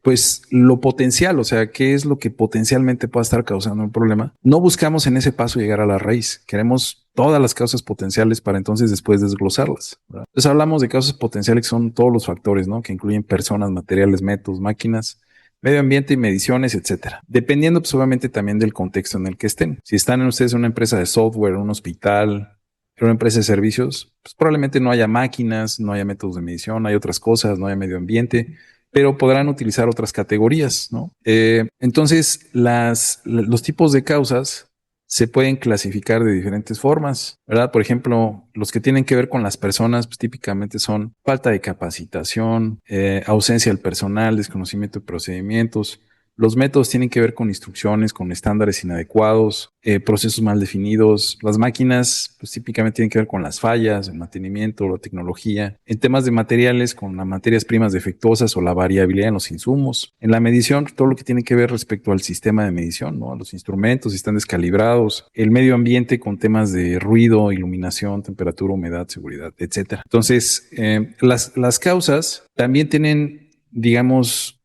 A: pues lo potencial, o sea, qué es lo que potencialmente pueda estar causando el problema. No buscamos en ese paso llegar a la raíz, queremos todas las causas potenciales para entonces después desglosarlas, ¿verdad? Entonces hablamos de causas potenciales que son todos los factores, ¿no? Que incluyen personas, materiales, métodos, máquinas, medio ambiente y mediciones, etcétera. Dependiendo pues obviamente también del contexto en el que estén. Si están ustedes en una empresa de software, un hospital, en una empresa de servicios, pues probablemente no haya máquinas, no haya métodos de medición, hay otras cosas, no haya medio ambiente, pero podrán utilizar otras categorías, ¿no? Entonces, los tipos de causas se pueden clasificar de diferentes formas, ¿verdad? Por ejemplo, los que tienen que ver con las personas, pues típicamente son falta de capacitación, ausencia del personal, desconocimiento de procedimientos. Los métodos tienen que ver con instrucciones, con estándares inadecuados, procesos mal definidos. Las máquinas, pues típicamente tienen que ver con las fallas, el mantenimiento, la tecnología. En temas de materiales, con las materias primas defectuosas o la variabilidad en los insumos. En la medición, todo lo que tiene que ver respecto al sistema de medición, ¿no? Los instrumentos, si están descalibrados. El medio ambiente con temas de ruido, iluminación, temperatura, humedad, seguridad, etcétera. Entonces, las causas también tienen, digamos,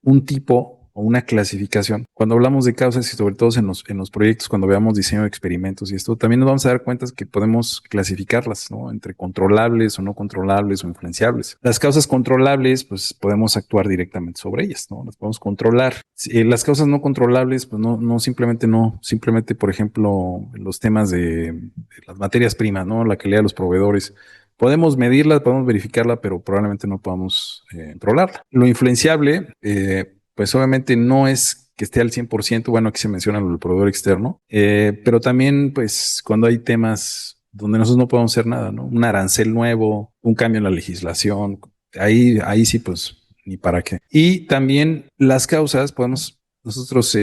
A: un tipo o una clasificación. Cuando hablamos de causas y sobre todo en los proyectos, cuando veamos diseño de experimentos y esto, también nos vamos a dar cuenta que podemos clasificarlas, ¿no? Entre controlables o no controlables o influenciables. Las causas controlables, pues podemos actuar directamente sobre ellas, ¿no? Las podemos controlar. Las causas no controlables, pues simplemente, por ejemplo, los temas de las materias primas, ¿no? La calidad de los proveedores. Podemos medirla, podemos verificarla, pero probablemente no podamos controlarla. Lo influenciable, pues obviamente no es que esté al 100%, bueno, aquí se menciona el proveedor externo, pero también pues cuando hay temas donde nosotros no podemos hacer nada, ¿no? Un arancel nuevo, un cambio en la legislación, ahí sí pues ni para qué. Y también las causas, podemos nosotros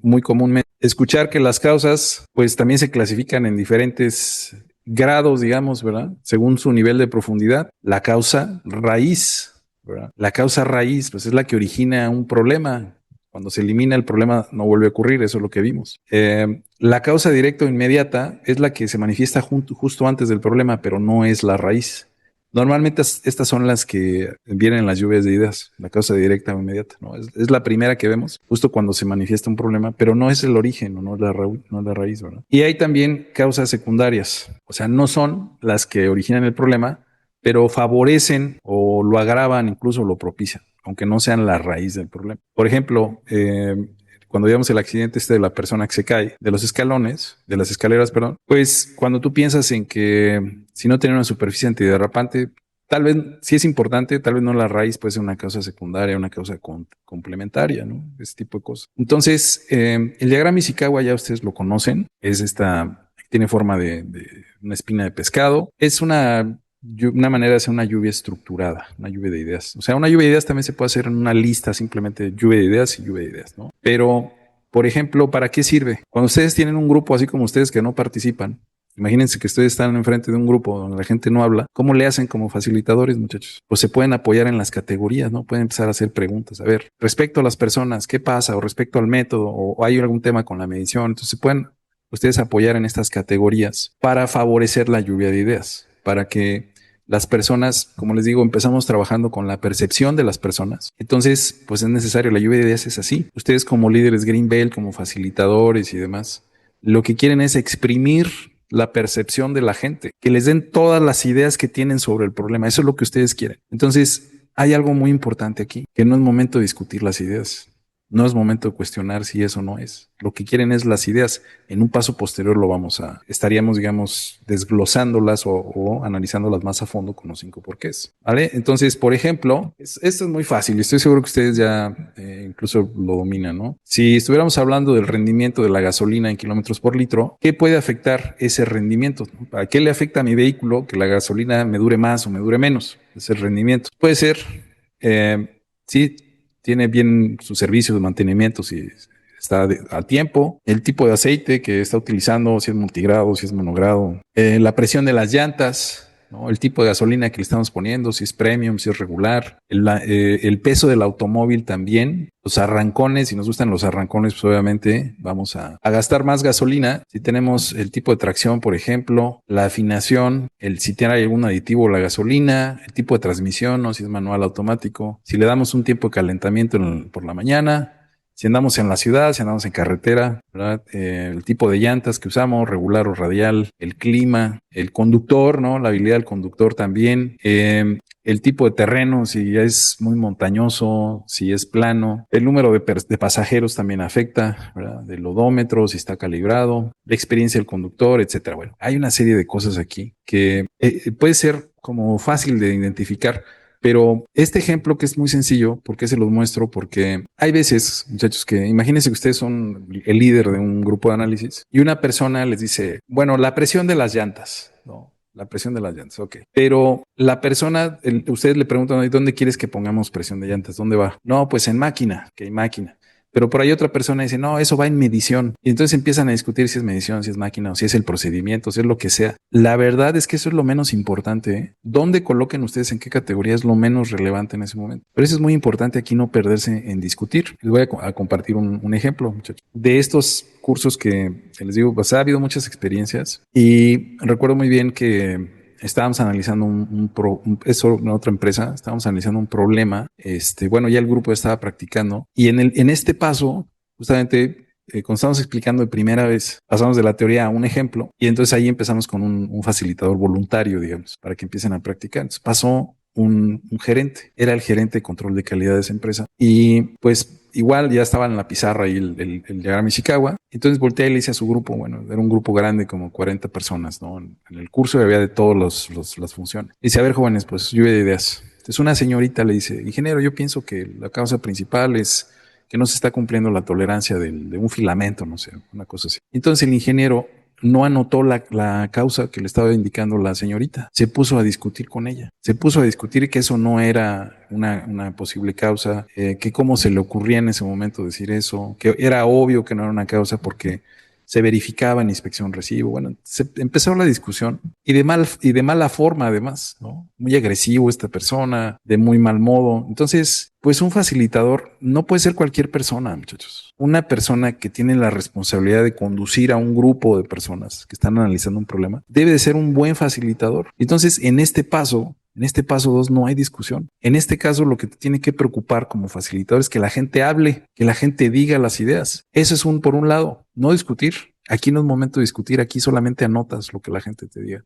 A: muy comúnmente escuchar que las causas pues también se clasifican en diferentes grados, digamos, ¿verdad? Según su nivel de profundidad. La causa raíz, ¿verdad? La causa raíz, pues es la que origina un problema. Cuando se elimina el problema no vuelve a ocurrir, eso es lo que vimos. La causa directa o inmediata es la que se manifiesta justo antes del problema, pero no es la raíz. Normalmente estas son las que vienen en las lluvias de ideas, la causa directa o inmediata, ¿no? Es la primera que vemos justo cuando se manifiesta un problema, pero no es el origen, no es la raíz, ¿verdad? Y hay también causas secundarias, o sea, no son las que originan el problema, pero favorecen o lo agravan, incluso lo propician, aunque no sean la raíz del problema. Por ejemplo, cuando veamos el accidente de la persona que se cae de los escalones, de las escaleras, perdón, pues cuando tú piensas en que si no tiene una superficie antiderrapante, tal vez sí es importante, tal vez no la raíz, puede ser una causa secundaria, una causa complementaria, ¿no? Ese tipo de cosas. Entonces, el diagrama Ishikawa ya ustedes lo conocen, es tiene forma de una espina de pescado, es una manera de hacer una lluvia estructurada, una lluvia de ideas. O sea, una lluvia de ideas también se puede hacer en una lista, simplemente lluvia de ideas y lluvia de ideas, ¿no? Pero, por ejemplo, ¿para qué sirve? Cuando ustedes tienen un grupo así como ustedes que no participan, imagínense que ustedes están enfrente de un grupo donde la gente no habla, ¿cómo le hacen como facilitadores, muchachos? Pues se pueden apoyar en las categorías, ¿no? Pueden empezar a hacer preguntas. A ver, respecto a las personas, ¿qué pasa? O respecto al método, o hay algún tema con la medición. Entonces se pueden ustedes apoyar en estas categorías para favorecer la lluvia de ideas, para que las personas, como les digo, empezamos trabajando con la percepción de las personas. Entonces, pues es necesario, la lluvia de ideas es así. Ustedes como líderes Greenbelt, como facilitadores y demás, lo que quieren es exprimir la percepción de la gente, que les den todas las ideas que tienen sobre el problema. Eso es lo que ustedes quieren. Entonces, hay algo muy importante aquí, que no es momento de discutir las ideas. No es momento de cuestionar si eso no es. Lo que quieren es las ideas. En un paso posterior estaríamos, digamos, desglosándolas o analizándolas más a fondo con los 5 porqués. ¿Vale? Entonces, por ejemplo, esto es muy fácil. Estoy seguro que ustedes ya incluso lo dominan, ¿no? Si estuviéramos hablando del rendimiento de la gasolina en kilómetros por litro, ¿qué puede afectar ese rendimiento? ¿Para qué le afecta a mi vehículo que la gasolina me dure más o me dure menos? Ese rendimiento. Puede ser, sí, tiene bien sus servicios de mantenimiento, si está a tiempo, el tipo de aceite que está utilizando, si es multigrado, si es monogrado, la presión de las llantas, ¿no? El tipo de gasolina que le estamos poniendo, si es premium, si es regular, el peso del automóvil también, los arrancones, si nos gustan los arrancones, pues obviamente vamos a gastar más gasolina. Si tenemos el tipo de tracción, por ejemplo, la afinación, si tiene algún aditivo la gasolina, el tipo de transmisión, ¿no? Si es manual automático, si le damos un tiempo de calentamiento por la mañana, si andamos en la ciudad, si andamos en carretera, ¿verdad? El tipo de llantas que usamos, regular o radial, el clima, el conductor, ¿no? La habilidad del conductor también, el tipo de terreno, si es muy montañoso, si es plano, el número de pasajeros también afecta, ¿verdad? Del odómetro, si está calibrado, la experiencia del conductor, etcétera. Bueno, hay una serie de cosas aquí que puede ser como fácil de identificar, Pero este ejemplo que es muy sencillo, ¿por qué se los muestro? Porque hay veces, muchachos, que imagínense que ustedes son el líder de un grupo de análisis y una persona les dice, bueno, la presión de las llantas, ¿no? La presión de las llantas, ok. Pero la persona, ustedes le preguntan, ¿dónde quieres que pongamos presión de llantas? ¿Dónde va? No, pues en máquina, que hay máquina. Pero por ahí otra persona dice, no, eso va en medición. Y entonces empiezan a discutir si es medición, si es máquina o si es el procedimiento, si es lo que sea. La verdad es que eso es lo menos importante, ¿eh? ¿Dónde coloquen ustedes en qué categoría es lo menos relevante en ese momento? Pero eso es muy importante aquí no perderse en discutir. Les voy a compartir un ejemplo, muchachos. De estos cursos que les digo, pues ha habido muchas experiencias y recuerdo muy bien que estábamos analizando eso en otra empresa, estábamos analizando un problema, bueno, ya el grupo estaba practicando y en este paso, justamente, cuando estábamos explicando de primera vez, pasamos de la teoría a un ejemplo y entonces ahí empezamos con un facilitador voluntario, digamos, para que empiecen a practicar. Entonces pasó un gerente, era el gerente de control de calidad de esa empresa y pues igual ya estaba en la pizarra ahí el llegar a Michikawa. Entonces volteé y le hice a su grupo, bueno, era un grupo grande, como 40 personas, ¿no? En el curso había de todas las funciones. Dice, a ver, jóvenes, pues lluvia de ideas. Entonces una señorita le dice, ingeniero, yo pienso que la causa principal es que no se está cumpliendo la tolerancia de un filamento, no sé, una cosa así. Entonces el ingeniero no anotó la causa que le estaba indicando la señorita. Se puso a discutir con ella. Se puso a discutir que eso no era una posible causa, que cómo se le ocurría en ese momento decir eso, que era obvio que no era una causa porque se verificaba en inspección recibo. Bueno, se empezó la discusión y de mala forma además, ¿no? Muy agresivo esta persona, de muy mal modo. Entonces, pues un facilitador no puede ser cualquier persona, muchachos. Una persona que tiene la responsabilidad de conducir a un grupo de personas que están analizando un problema, debe de ser un buen facilitador. Entonces, en este paso 2 no hay discusión. En este caso, lo que te tiene que preocupar como facilitador es que la gente hable, que la gente diga las ideas. Eso es por un lado, no discutir. Aquí no es momento de discutir, aquí solamente anotas lo que la gente te diga.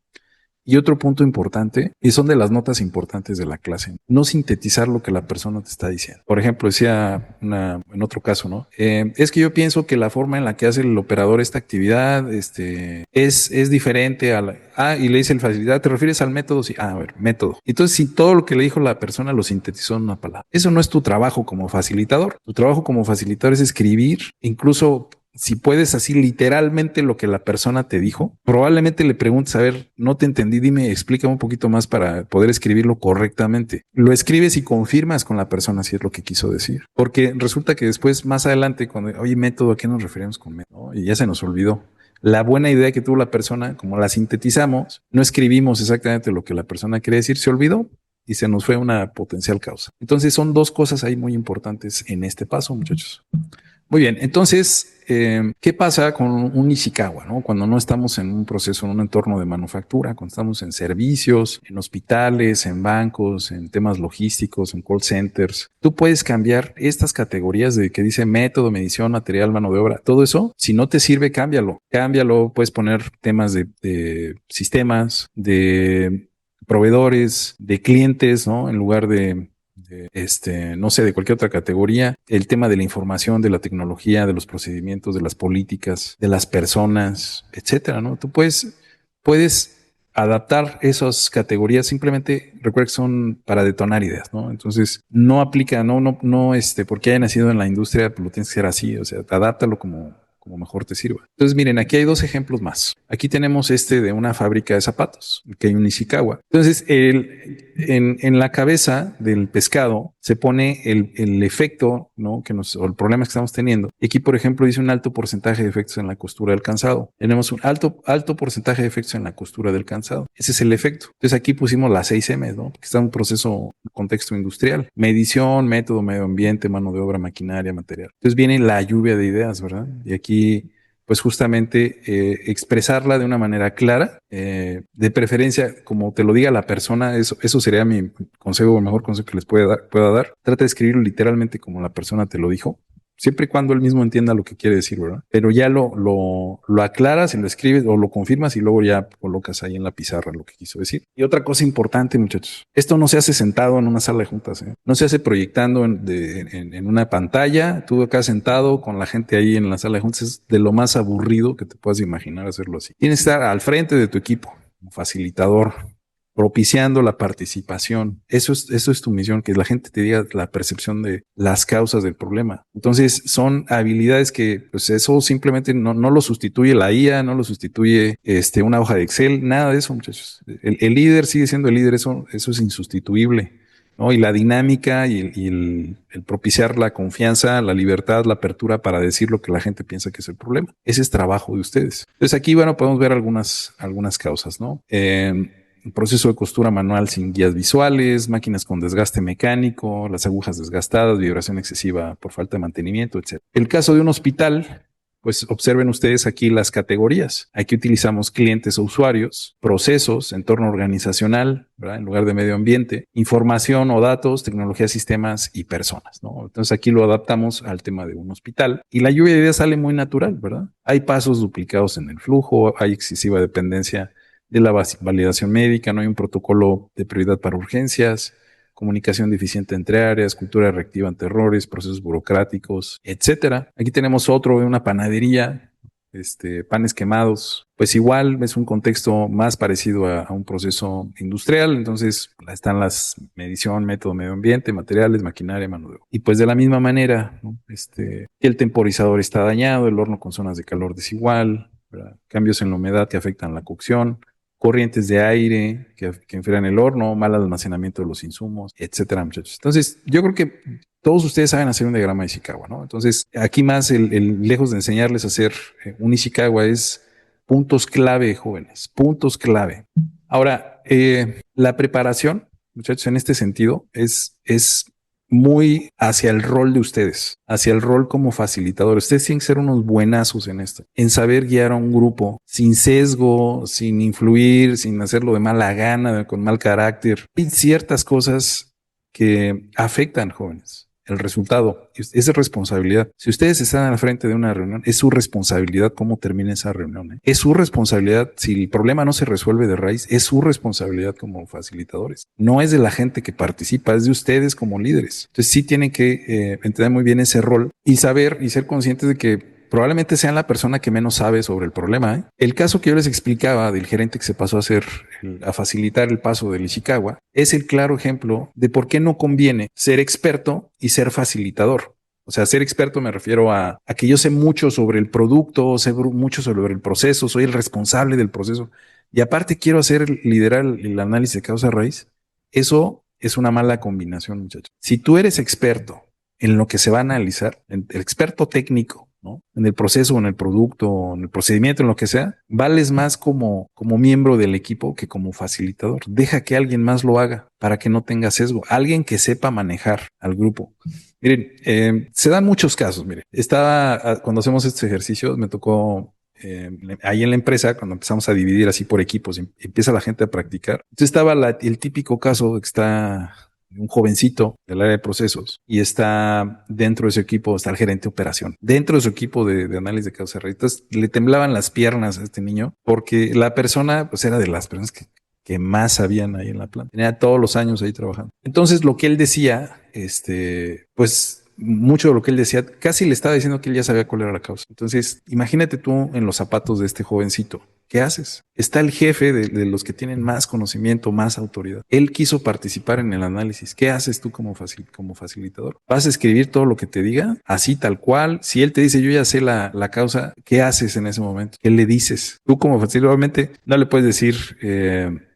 A: Y otro punto importante, y son de las notas importantes de la clase, no sintetizar lo que la persona te está diciendo. Por ejemplo, decía en otro caso, ¿no? Es que yo pienso que la forma en la que hace el operador esta actividad es diferente a y le dice el facilitador, ¿te refieres al método? Sí, a ver, método. Entonces, si todo lo que le dijo la persona lo sintetizó en una palabra, eso no es tu trabajo como facilitador. Tu trabajo como facilitador es escribir, incluso si puedes así literalmente lo que la persona te dijo, probablemente le preguntes, a ver, no te entendí, dime, explícame un poquito más para poder escribirlo correctamente. Lo escribes y confirmas con la persona si es lo que quiso decir. Porque resulta que después, más adelante, cuando, oye, método, ¿a qué nos referimos con método? ¿No? Y ya se nos olvidó. La buena idea que tuvo la persona, como la sintetizamos, no escribimos exactamente lo que la persona quería decir, se olvidó y se nos fue una potencial causa. Entonces son 2 cosas ahí muy importantes en este paso, muchachos. Muy bien, entonces, ¿qué pasa con un Ishikawa, ¿no? Cuando no estamos en un proceso, en un entorno de manufactura, cuando estamos en servicios, en hospitales, en bancos, en temas logísticos, en call centers? Tú puedes cambiar estas categorías de que dice método, medición, material, mano de obra, todo eso. Si no te sirve, cámbialo. Puedes poner temas de sistemas, de proveedores, de clientes, ¿no? En lugar de no sé, de cualquier otra categoría, el tema de la información, de la tecnología, de los procedimientos, de las políticas, de las personas, etcétera, ¿no? Tú puedes adaptar esas categorías, simplemente recuerda que son para detonar ideas, ¿no? Entonces, no aplica, no, porque haya nacido en la industria, pues lo tienes que hacer así, o sea, adáptalo como mejor te sirva. Entonces, miren, aquí hay 2 ejemplos más. Aquí tenemos de una fábrica de zapatos, que hay un Ishikawa. Entonces, en la cabeza del pescado se pone el efecto, ¿no? O el problema que estamos teniendo. Y aquí, por ejemplo, dice un alto porcentaje de efectos en la costura del calzado. Tenemos un alto porcentaje de efectos en la costura del calzado. Ese es el efecto. Entonces, aquí pusimos las 6 M's, ¿no? Porque está en un proceso, contexto industrial. Medición, método, medio ambiente, mano de obra, maquinaria, material. Entonces, viene la lluvia de ideas, ¿verdad? Y aquí pues justamente expresarla de una manera clara, de preferencia, como te lo diga la persona, eso sería mi consejo, el mejor consejo que les pueda dar. Trata de escribirlo literalmente como la persona te lo dijo, siempre y cuando él mismo entienda lo que quiere decir, ¿verdad? Pero ya lo aclaras y lo escribes o lo confirmas y luego ya colocas ahí en la pizarra lo que quiso decir. Y otra cosa importante, muchachos, esto no se hace sentado en una sala de juntas, ¿eh? No se hace proyectando en una pantalla, tú acá sentado con la gente ahí en la sala de juntas, es de lo más aburrido que te puedas imaginar hacerlo así. Tienes que estar al frente de tu equipo, como facilitador, propiciando la participación. Eso es tu misión, que la gente te diga la percepción de las causas del problema. Entonces, son habilidades que, pues eso simplemente no lo sustituye la IA, no lo sustituye una hoja de Excel, nada de eso, muchachos. El líder sigue siendo el líder, eso es insustituible, ¿no? Y la dinámica y el propiciar la confianza, la libertad, la apertura para decir lo que la gente piensa que es el problema. Ese es trabajo de ustedes. Entonces aquí, bueno, podemos ver algunas causas, ¿no? El proceso de costura manual sin guías visuales, máquinas con desgaste mecánico, las agujas desgastadas, vibración excesiva por falta de mantenimiento, etc. El caso de un hospital, pues observen ustedes aquí las categorías. Aquí utilizamos clientes o usuarios, procesos, entorno organizacional, ¿verdad? En lugar de medio ambiente, información o datos, tecnología, sistemas y personas, ¿no? Entonces aquí lo adaptamos al tema de un hospital y la lluvia de ideas sale muy natural, ¿verdad? Hay pasos duplicados en el flujo, hay excesiva dependencia de la validación médica, no hay un protocolo de prioridad para urgencias, comunicación deficiente entre áreas, cultura reactiva ante errores, procesos burocráticos, etcétera. Aquí tenemos otro de una panadería, panes quemados, pues igual es un contexto más parecido a un proceso industrial, entonces están las medición, método, medio ambiente, materiales, maquinaria, mano de obra. Y pues de la misma manera, ¿no? El temporizador está dañado, el horno con zonas de calor desigual, ¿verdad? Cambios en la humedad que afectan la cocción, corrientes de aire que enfrían el horno, mal almacenamiento de los insumos, etcétera, muchachos. Entonces, yo creo que todos ustedes saben hacer un diagrama de Ishikawa, ¿no? Entonces, aquí más lejos de enseñarles a hacer un Ishikawa es puntos clave, jóvenes, puntos clave. Ahora, la preparación, muchachos, en este sentido, es muy hacia el rol de ustedes, hacia el rol como facilitadores. Ustedes tienen que ser unos buenazos en esto, en saber guiar a un grupo sin sesgo, sin influir, sin hacerlo de mala gana, con mal carácter. Hay ciertas cosas que afectan, jóvenes, el resultado. Es responsabilidad. Si ustedes están al frente de una reunión, es su responsabilidad cómo termina esa reunión, ¿eh? Es su responsabilidad. Si el problema no se resuelve de raíz, es su responsabilidad como facilitadores. No es de la gente que participa, es de ustedes como líderes. Entonces sí tienen que entender muy bien ese rol y saber y ser conscientes de que probablemente sean la persona que menos sabe sobre el problema, ¿eh? El caso que yo les explicaba del gerente que se pasó a facilitar el paso del Ishikawa es el claro ejemplo de por qué no conviene ser experto y ser facilitador. O sea, ser experto me refiero a que yo sé mucho sobre el producto, sé mucho sobre el proceso, soy el responsable del proceso y aparte quiero liderar el análisis de causa raíz. Eso es una mala combinación, muchachos. Si tú eres experto en lo que se va a analizar, el experto técnico, ¿no? En el proceso, en el producto, en el procedimiento, en lo que sea, vales más como miembro del equipo que como facilitador. Deja que alguien más lo haga para que no tenga sesgo. Alguien que sepa manejar al grupo. Miren, se dan muchos casos. Miren, cuando hacemos estos ejercicios, me tocó ahí en la empresa, cuando empezamos a dividir así por equipos, empieza la gente a practicar. Entonces estaba el típico caso de que está un jovencito del área de procesos y está dentro de su equipo, está el gerente de operación, dentro de su equipo de análisis de causa raíz. Entonces le temblaban las piernas a este niño porque la persona pues era de las personas que más sabían ahí en la planta. Tenía todos los años ahí trabajando. Entonces lo que él decía, pues mucho de lo que él decía, casi le estaba diciendo que él ya sabía cuál era la causa. Entonces imagínate tú en los zapatos de este jovencito. ¿Qué haces? Está el jefe de los que tienen más conocimiento, más autoridad. Él quiso participar en el análisis. ¿Qué haces tú como facilitador? ¿Vas a escribir todo lo que te diga? Así tal cual. Si él te dice, yo ya sé la causa, ¿qué haces en ese momento? ¿Qué le dices? Tú como facilitador, obviamente, no le puedes decir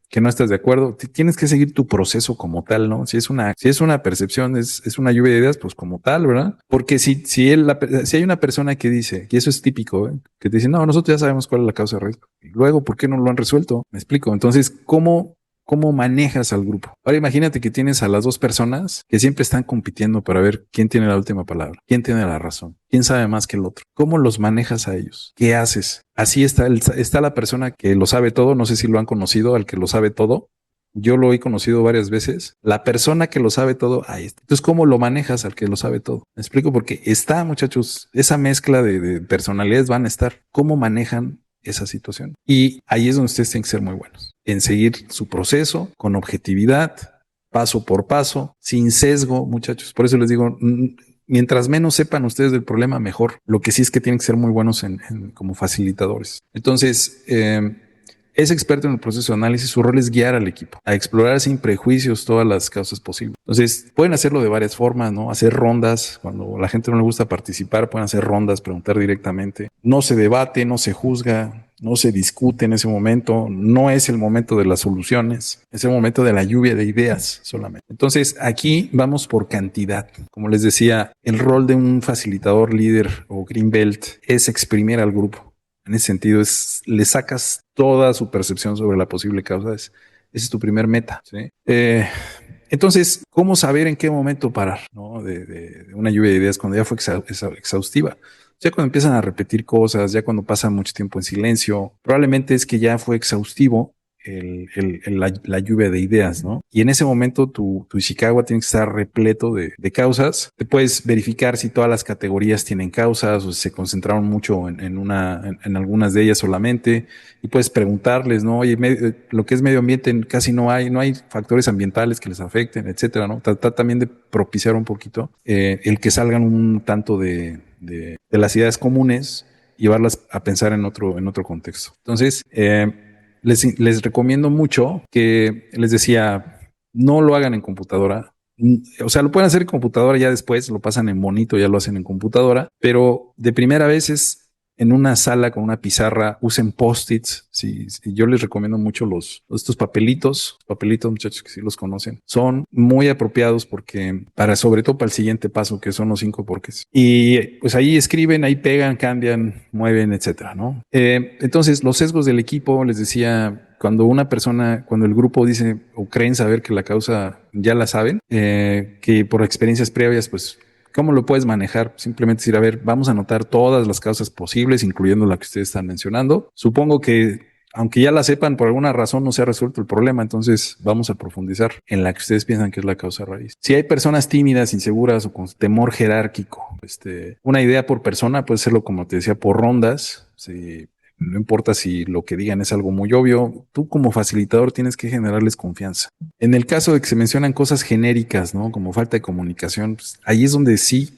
A: que no estás de acuerdo. Tienes que seguir tu proceso como tal, ¿no? Si es una percepción, es una lluvia de ideas, pues como tal, ¿verdad? Porque si hay una persona que dice, y eso es típico, ¿eh? Que te dice, no, nosotros ya sabemos cuál es la causa de raíz. Y luego, ¿por qué no lo han resuelto? Me explico. Entonces, ¿cómo manejas al grupo? Ahora imagínate que tienes a las dos personas que siempre están compitiendo para ver quién tiene la última palabra, quién tiene la razón, quién sabe más que el otro. ¿Cómo los manejas a ellos? ¿Qué haces? Así está la persona que lo sabe todo. No sé si lo han conocido, al que lo sabe todo. Yo lo he conocido varias veces. La persona que lo sabe todo, ahí está. Entonces, ¿cómo lo manejas al que lo sabe todo? Me explico, porque muchachos, esa mezcla de personalidades van a estar. ¿Cómo manejan esa situación? Y ahí es donde ustedes tienen que ser muy buenos en seguir su proceso con objetividad, paso por paso, sin sesgo, muchachos. Por eso les digo, mientras menos sepan ustedes del problema, mejor. Lo que sí es que tienen que ser muy buenos como facilitadores. Entonces, es experto en el proceso de análisis, su rol es guiar al equipo a explorar sin prejuicios todas las causas posibles. Entonces, pueden hacerlo de varias formas, ¿no? Hacer rondas, cuando a la gente no le gusta participar, pueden hacer rondas, preguntar directamente. No se debate, no se juzga, no se discute en ese momento, no es el momento de las soluciones, es el momento de la lluvia de ideas solamente. Entonces, aquí vamos por cantidad. Como les decía, el rol de un facilitador líder o Green Belt es exprimir al grupo. En ese sentido, le sacas toda su percepción sobre la posible causa. Esa es tu primer meta, ¿sí? Entonces, ¿cómo saber en qué momento parar, ¿no? de una lluvia de ideas cuando ya fue exhaustiva? Ya cuando empiezan a repetir cosas, ya cuando pasan mucho tiempo en silencio, probablemente es que ya fue exhaustivo la lluvia de ideas, ¿no? Y en ese momento tu Ishikawa tiene que estar repleto de causas. Te puedes verificar si todas las categorías tienen causas o si se concentraron mucho en algunas de ellas solamente, y puedes preguntarles, ¿no? Oye, lo que es medio ambiente casi no hay factores ambientales que les afecten, etcétera, ¿no? Tratar también de propiciar un poquito el que salgan un tanto de las ideas comunes, llevarlas a pensar en otro contexto. Entonces, les recomiendo mucho que, les decía, no lo hagan en computadora. O sea, lo pueden hacer en computadora, ya después lo pasan en monito, ya lo hacen en computadora, pero de primera vez es en una sala con una pizarra, usen post-its. Sí, yo les recomiendo mucho estos papelitos, muchachos que sí los conocen, son muy apropiados porque sobre todo para el siguiente paso, que son los 5 porqués. Y pues ahí escriben, ahí pegan, cambian, mueven, etcétera, ¿no? Entonces, los sesgos del equipo, les decía, cuando el grupo dice o creen saber que la causa ya la saben, que por experiencias previas, pues, ¿cómo lo puedes manejar? Simplemente decir, a ver, vamos a anotar todas las causas posibles, incluyendo la que ustedes están mencionando. Supongo que, aunque ya la sepan, por alguna razón no se ha resuelto el problema, entonces vamos a profundizar en la que ustedes piensan que es la causa raíz. Si hay personas tímidas, inseguras o con temor jerárquico, una idea por persona, puede serlo, como te decía, por rondas. Si no importa si lo que digan es algo muy obvio, tú como facilitador tienes que generarles confianza. En el caso de que se mencionan cosas genéricas, ¿no? Como falta de comunicación, pues ahí es donde sí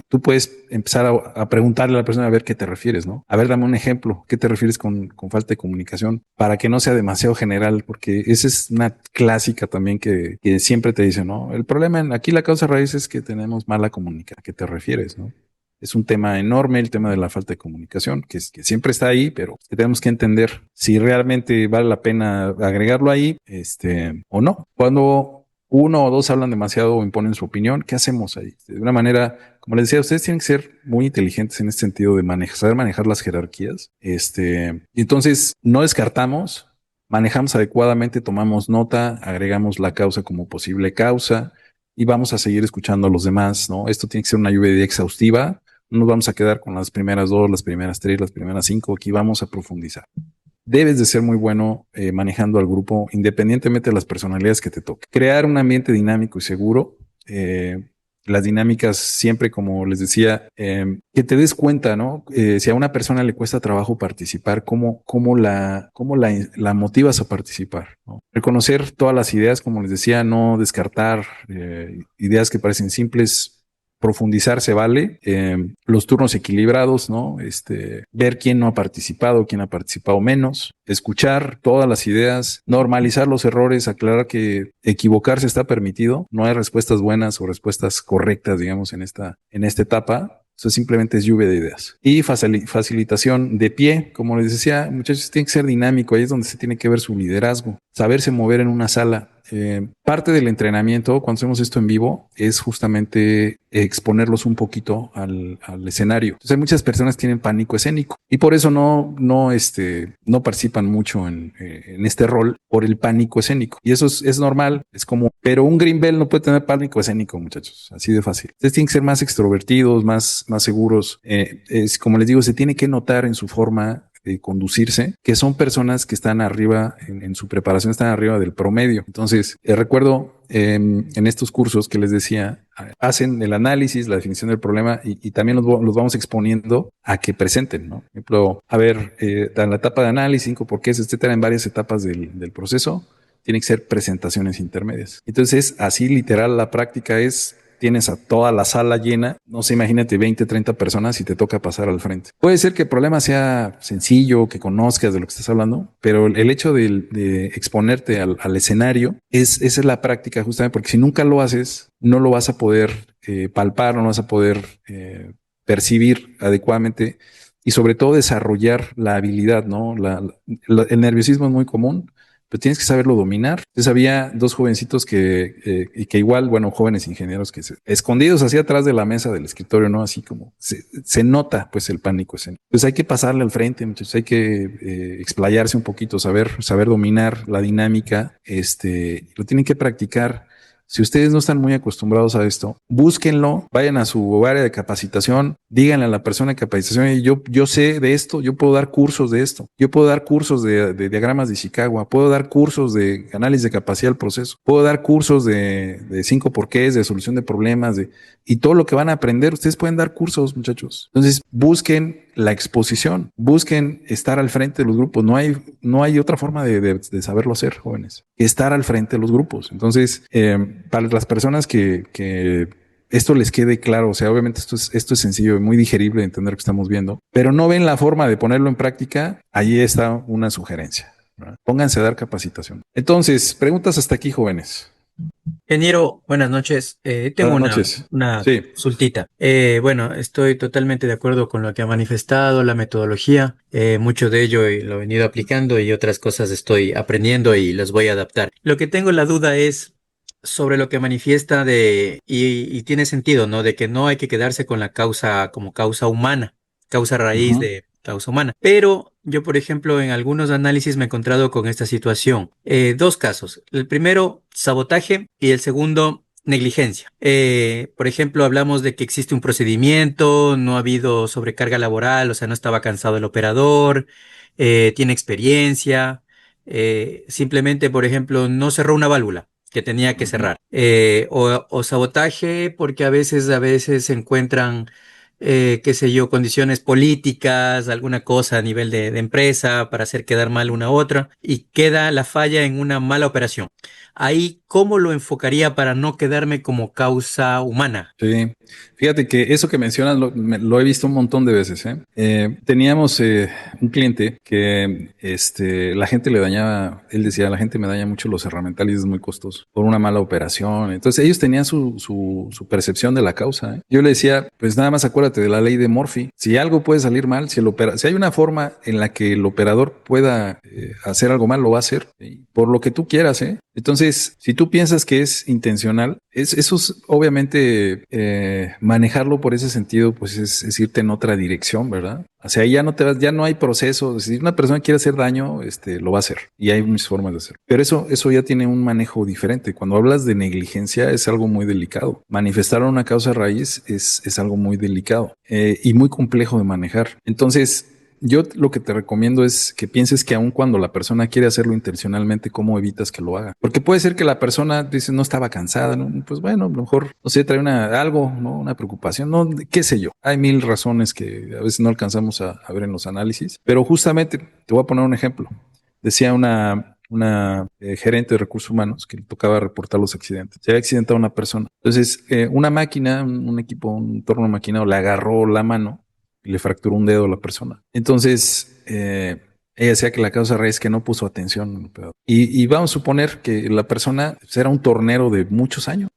A: tú puedes empezar a preguntarle a la persona a ver qué te refieres, ¿no? A ver, dame un ejemplo. ¿Qué te refieres con falta de comunicación? Para que no sea demasiado general, porque esa es una clásica también que siempre te dicen, ¿no? El problema aquí, la causa raíz es que tenemos mala comunicación. ¿A qué te refieres, no? Es un tema enorme el tema de la falta de comunicación, que siempre está ahí, pero que tenemos que entender si realmente vale la pena agregarlo ahí, o no. Cuando uno o dos hablan demasiado o imponen su opinión, ¿qué hacemos ahí? De una manera, como les decía, ustedes tienen que ser muy inteligentes en este sentido de saber manejar las jerarquías. Y entonces no descartamos, manejamos adecuadamente, tomamos nota, agregamos la causa como posible causa y vamos a seguir escuchando a los demás, ¿no? Esto tiene que ser una lluvia de idea exhaustiva. No nos vamos a quedar con las primeras 2, las primeras 3, las primeras 5. Aquí vamos a profundizar. Debes de ser muy bueno manejando al grupo, independientemente de las personalidades que te toque. Crear un ambiente dinámico y seguro. Las dinámicas siempre, como les decía, que te des cuenta, ¿no? Si a una persona le cuesta trabajo participar, ¿cómo la motivas a participar, ¿no? Reconocer todas las ideas, como les decía, no descartar ideas que parecen simples. Profundizar se vale, los turnos equilibrados, ¿no? Ver quién no ha participado, quién ha participado menos, escuchar todas las ideas, normalizar los errores, aclarar que equivocarse está permitido, no hay respuestas buenas o respuestas correctas, digamos, en esta etapa. Eso simplemente es lluvia de ideas. Y facilitación de pie, como les decía, muchachos, tiene que ser dinámico, ahí es donde se tiene que ver su liderazgo, saberse mover en una sala. Parte del entrenamiento, cuando hacemos esto en vivo, es justamente exponerlos un poquito al escenario. Entonces hay muchas personas que tienen pánico escénico y por eso no participan mucho en este rol por el pánico escénico. Y eso es normal, es como, pero un Green Belt no puede tener pánico escénico, muchachos, así de fácil. Ustedes tienen que ser más extrovertidos, más seguros. Es como les digo, se tiene que notar en su forma de conducirse, que son personas que están arriba, en su preparación están arriba del promedio. Entonces, recuerdo en estos cursos que les decía, hacen el análisis, la definición del problema y también los vamos exponiendo a que presenten, ¿no? Por ejemplo, a ver, en la etapa de análisis, 5 porqués, etcétera, en varias etapas del proceso, tienen que ser presentaciones intermedias. Entonces, así literal, la práctica es tienes a toda la sala llena, no sé, imagínate 20, 30 personas y te toca pasar al frente. Puede ser que el problema sea sencillo, que conozcas de lo que estás hablando, pero el hecho de exponerte al escenario esa es la práctica justamente, porque si nunca lo haces, no lo vas a poder palpar, no lo vas a poder percibir adecuadamente y sobre todo desarrollar la habilidad, ¿no? El nerviosismo es muy común, pero tienes que saberlo dominar. Entonces había dos jovencitos que igual, bueno, jóvenes ingenieros escondidos hacia atrás de la mesa del escritorio, ¿no? Así como se nota pues el pánico escénico. Pues hay que pasarle al frente, muchachos, hay que explayarse un poquito, saber dominar la dinámica, lo tienen que practicar. Si ustedes no están muy acostumbrados a esto, búsquenlo, vayan a su área de capacitación, díganle a la persona de capacitación, yo sé de esto, yo puedo dar cursos de esto, yo puedo dar cursos de diagramas de Ishikawa, puedo dar cursos de análisis de capacidad del proceso, puedo dar cursos de 5 porqués, de solución de problemas, y todo lo que van a aprender, ustedes pueden dar cursos, muchachos. Entonces, busquen la exposición, busquen estar al frente de los grupos. No hay otra forma de saberlo hacer, jóvenes, que estar al frente de los grupos. Entonces, para las personas que esto les quede claro, o sea, obviamente esto es sencillo y muy digerible de entender lo que estamos viendo, pero no ven la forma de ponerlo en práctica, ahí está una sugerencia, ¿verdad? Pónganse a dar capacitación. Entonces, preguntas hasta aquí, jóvenes.
C: Ingeniero, buenas noches. Tengo
A: Buenas noches.
C: una
A: Sí.
C: consultita. Bueno, estoy totalmente de acuerdo con lo que ha manifestado, la metodología. Mucho de ello lo he venido aplicando y otras cosas estoy aprendiendo y los voy a adaptar. Lo que tengo la duda es sobre lo que manifiesta y tiene sentido, ¿no? De que no hay que quedarse con la causa como causa humana, causa raíz de causa humana. Pero yo, por ejemplo, en algunos análisis me he encontrado con esta situación. Dos casos. El primero, sabotaje, y el segundo, negligencia. Por ejemplo, hablamos de que existe un procedimiento, no ha habido sobrecarga laboral, o sea, no estaba cansado el operador, tiene experiencia, simplemente, por ejemplo, no cerró una válvula que tenía que cerrar. O sabotaje porque a veces se encuentran qué sé yo, condiciones políticas, alguna cosa a nivel de empresa para hacer quedar mal una a otra y queda la falla en una mala operación. Ahí, ¿cómo lo enfocaría para no quedarme como causa humana?
A: Sí, fíjate que eso que mencionas lo he visto un montón de veces, ¿eh? Teníamos un cliente que la gente le dañaba, él decía, la gente me daña mucho los herramientales, es muy costoso por una mala operación. Entonces ellos tenían su percepción de la causa, ¿eh? Yo le decía, pues nada más acuérdate de la ley de Murphy. Si algo puede salir mal, si hay una forma en la que el operador pueda hacer algo mal, lo va a hacer, ¿sí? Por lo que tú quieras, ¿eh? Entonces, si tú piensas que es intencional, eso es obviamente manejarlo por ese sentido, pues es irte en otra dirección, ¿verdad? O sea, ya no hay proceso. Si una persona quiere hacer daño, lo va a hacer y hay muchas formas de hacerlo. Pero eso ya tiene un manejo diferente. Cuando hablas de negligencia es algo muy delicado. Manifestar una causa raíz es algo muy delicado y muy complejo de manejar. Entonces, yo lo que te recomiendo es que pienses que aun cuando la persona quiere hacerlo intencionalmente, ¿cómo evitas que lo haga? Porque puede ser que la persona dice no estaba cansada, ¿no? Pues bueno, a lo mejor, no sé, trae algo, ¿no? Una preocupación, no, qué sé yo. Hay mil razones que a veces no alcanzamos a ver en los análisis, pero justamente te voy a poner un ejemplo. Decía una gerente de recursos humanos que le tocaba reportar los accidentes. Se había accidentado una persona. Entonces, una máquina, un equipo, un torno maquinado, le agarró la mano y le fracturó un dedo a la persona. Entonces, ella decía que la causa raíz es que no puso atención. Y vamos a suponer que la persona era un tornero de muchos años,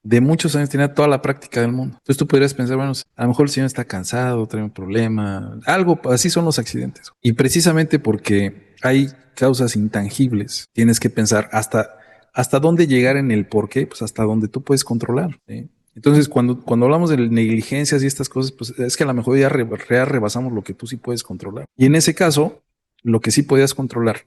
A: tenía toda la práctica del mundo. Entonces tú podrías pensar, bueno, a lo mejor el señor está cansado, trae un problema, algo, así son los accidentes. Y precisamente porque hay causas intangibles, tienes que pensar hasta dónde llegar en el por qué, pues hasta donde tú puedes controlar, ¿sí? Entonces, cuando hablamos de negligencias y estas cosas, pues es que a lo mejor ya rebasamos lo que tú sí puedes controlar. Y en ese caso, lo que sí podías controlar,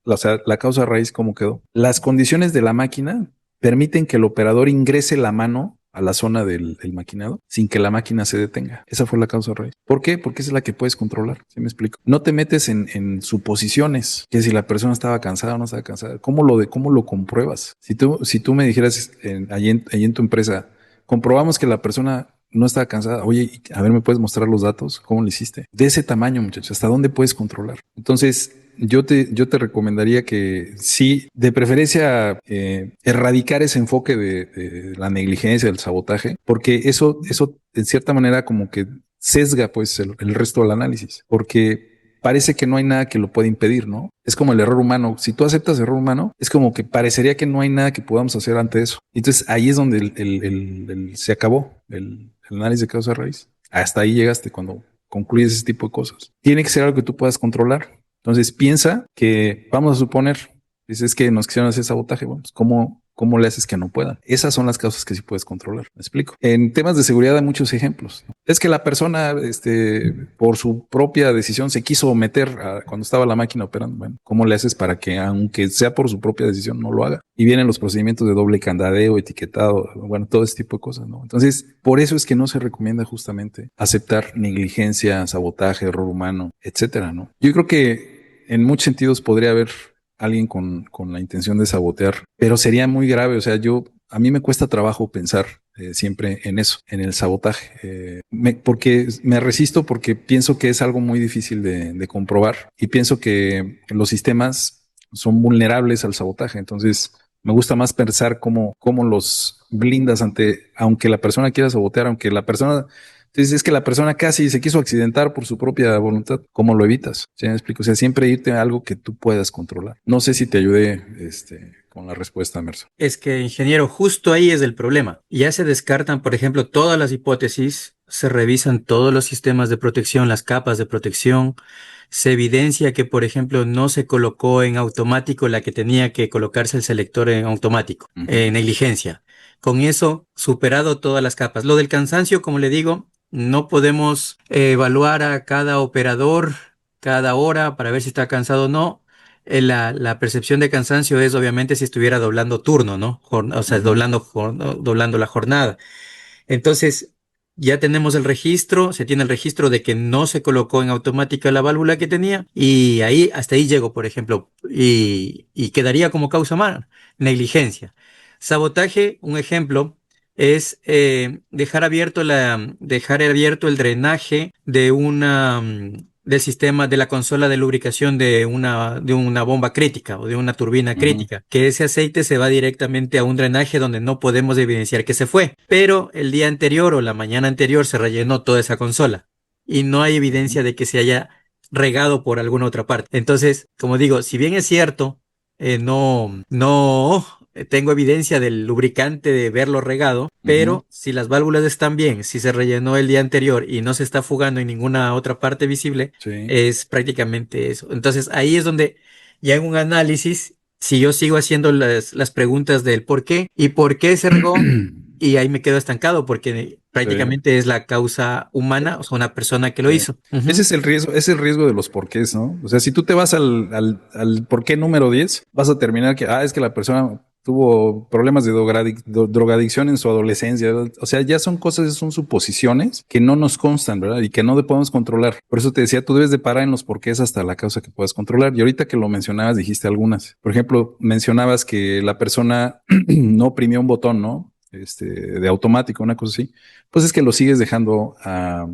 A: o sea, la causa raíz, ¿cómo quedó? Las condiciones de la máquina permiten que el operador ingrese la mano a la zona del maquinado sin que la máquina se detenga. Esa fue la causa raíz. ¿Por qué? Porque esa es la que puedes controlar. ¿Sí me explico? No te metes en suposiciones, que si la persona estaba cansada o no estaba cansada. ¿Cómo lo compruebas? Si tú me dijeras allí en tu empresa, comprobamos que la persona no estaba cansada. Oye, a ver, ¿me puedes mostrar los datos? ¿Cómo lo hiciste? De ese tamaño, muchachos, ¿hasta dónde puedes controlar? Entonces, yo te recomendaría que sí, de preferencia, erradicar ese enfoque de la negligencia, del sabotaje, porque eso en cierta manera como que sesga pues el resto del análisis, porque parece que no hay nada que lo pueda impedir, ¿no? Es como el error humano. Si tú aceptas error humano, es como que parecería que no hay nada que podamos hacer ante eso. Entonces ahí es donde se acabó el análisis de causa raíz. Hasta ahí llegaste cuando concluyes ese tipo de cosas. Tiene que ser algo que tú puedas controlar. Entonces piensa que, vamos a suponer, dices que nos quisieron hacer sabotaje, bueno, pues ¿cómo le haces que no puedan? Esas son las causas que sí puedes controlar. ¿Me explico? En temas de seguridad hay muchos ejemplos, ¿no? Es que la persona, por su propia decisión se quiso meter cuando estaba la máquina operando. Bueno, ¿cómo le haces para que, aunque sea por su propia decisión, no lo haga? Y vienen los procedimientos de doble candadeo, etiquetado, bueno, todo ese tipo de cosas, ¿no? Entonces, por eso es que no se recomienda justamente aceptar negligencia, sabotaje, error humano, etcétera, ¿no? Yo creo que en muchos sentidos podría haber alguien con la intención de sabotear, pero sería muy grave. O sea, a mí me cuesta trabajo pensar siempre en eso, en el sabotaje, porque me resisto, porque pienso que es algo muy difícil de comprobar, y pienso que los sistemas son vulnerables al sabotaje. Entonces me gusta más pensar cómo los blindas aunque la persona quiera sabotear, aunque la persona... Entonces es que la persona casi se quiso accidentar por su propia voluntad. ¿Cómo lo evitas? ¿Sí me explico? O sea, siempre irte a algo que tú puedas controlar. No sé si te ayudé con la respuesta, Emerson.
C: Es que, ingeniero, justo ahí es el problema. Ya se descartan, por ejemplo, todas las hipótesis, se revisan todos los sistemas de protección, las capas de protección, se evidencia que, por ejemplo, no se colocó en automático la que tenía que colocarse el selector en automático, negligencia. Con eso, superado todas las capas. Lo del cansancio, como le digo, no podemos evaluar a cada operador cada hora para ver si está cansado o no. La percepción de cansancio es obviamente si estuviera doblando turno, ¿no? O sea, doblando la jornada. Entonces, ya tenemos el registro, se tiene el registro de que no se colocó en automática la válvula que tenía, y ahí, hasta ahí llego, por ejemplo, y quedaría como causa humana, negligencia. Sabotaje, un ejemplo, es dejar abierto el drenaje del sistema de la consola de lubricación de una bomba crítica o de una turbina crítica, que ese aceite se va directamente a un drenaje donde no podemos evidenciar que se fue, pero el día anterior o la mañana anterior se rellenó toda esa consola y no hay evidencia de que se haya regado por alguna otra parte. Entonces, como digo, si bien es cierto, no tengo evidencia del lubricante de verlo regado, pero si las válvulas están bien, si se rellenó el día anterior y no se está fugando en ninguna otra parte visible,
A: Sí.
C: es prácticamente eso. Entonces ahí es donde ya en un análisis, si yo sigo haciendo las preguntas del por qué y por qué se regó, y ahí me quedo estancado porque prácticamente es la causa humana, o sea, una persona que lo hizo.
A: Ese es el riesgo de los porqués, ¿no? O sea, si tú te vas al porqué número 10, vas a terminar es que la persona tuvo problemas de drogadicción en su adolescencia. O sea, ya son cosas, son suposiciones que no nos constan, ¿verdad? Y que no podemos controlar. Por eso te decía, tú debes de parar en los porqués hasta la causa que puedas controlar. Y ahorita que lo mencionabas, dijiste algunas. Por ejemplo, mencionabas que la persona no oprimió un botón, ¿no? De automático, una cosa así. Pues es que lo sigues dejando a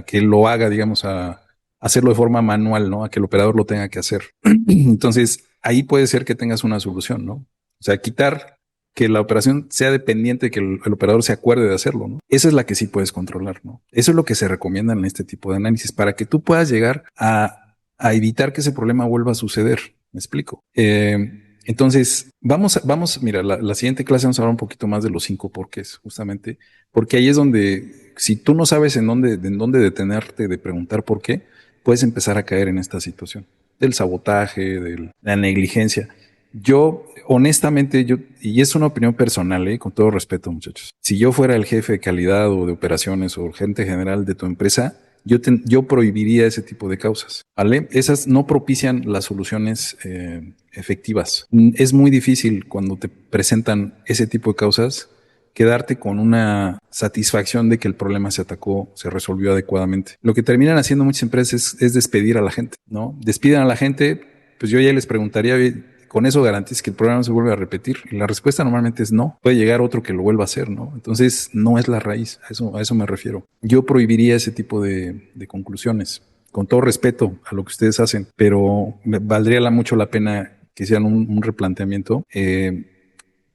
A: que lo haga, digamos, a hacerlo de forma manual, ¿no? A que el operador lo tenga que hacer. Entonces, ahí puede ser que tengas una solución, ¿no? O sea, quitar que la operación sea dependiente de que el operador se acuerde de hacerlo, ¿no? Esa es la que sí puedes controlar, ¿no? Eso es lo que se recomienda en este tipo de análisis para que tú puedas llegar a evitar que ese problema vuelva a suceder. ¿Me explico? Entonces, mira, la siguiente clase vamos a hablar un poquito más de los 5 porqués, justamente, porque ahí es donde, si tú no sabes en dónde detenerte de preguntar por qué, puedes empezar a caer en esta situación del sabotaje, de la negligencia. Yo, honestamente, y es una opinión personal, con todo respeto, muchachos, si yo fuera el jefe de calidad o de operaciones o gerente general de tu empresa, yo prohibiría ese tipo de causas, ¿vale? Esas no propician las soluciones efectivas. Es muy difícil cuando te presentan ese tipo de causas quedarte con una satisfacción de que el problema se atacó, se resolvió adecuadamente. Lo que terminan haciendo muchas empresas es despedir a la gente, ¿no? Despiden a la gente, pues yo ya les preguntaría, ¿con eso garantizas que el problema no se vuelve a repetir? Y la respuesta normalmente es no. Puede llegar otro que lo vuelva a hacer, ¿no? Entonces, no es la raíz, a eso me refiero. Yo prohibiría ese tipo de conclusiones. con todo respeto a lo que ustedes hacen, pero valdría mucho la pena que hicieran un replanteamiento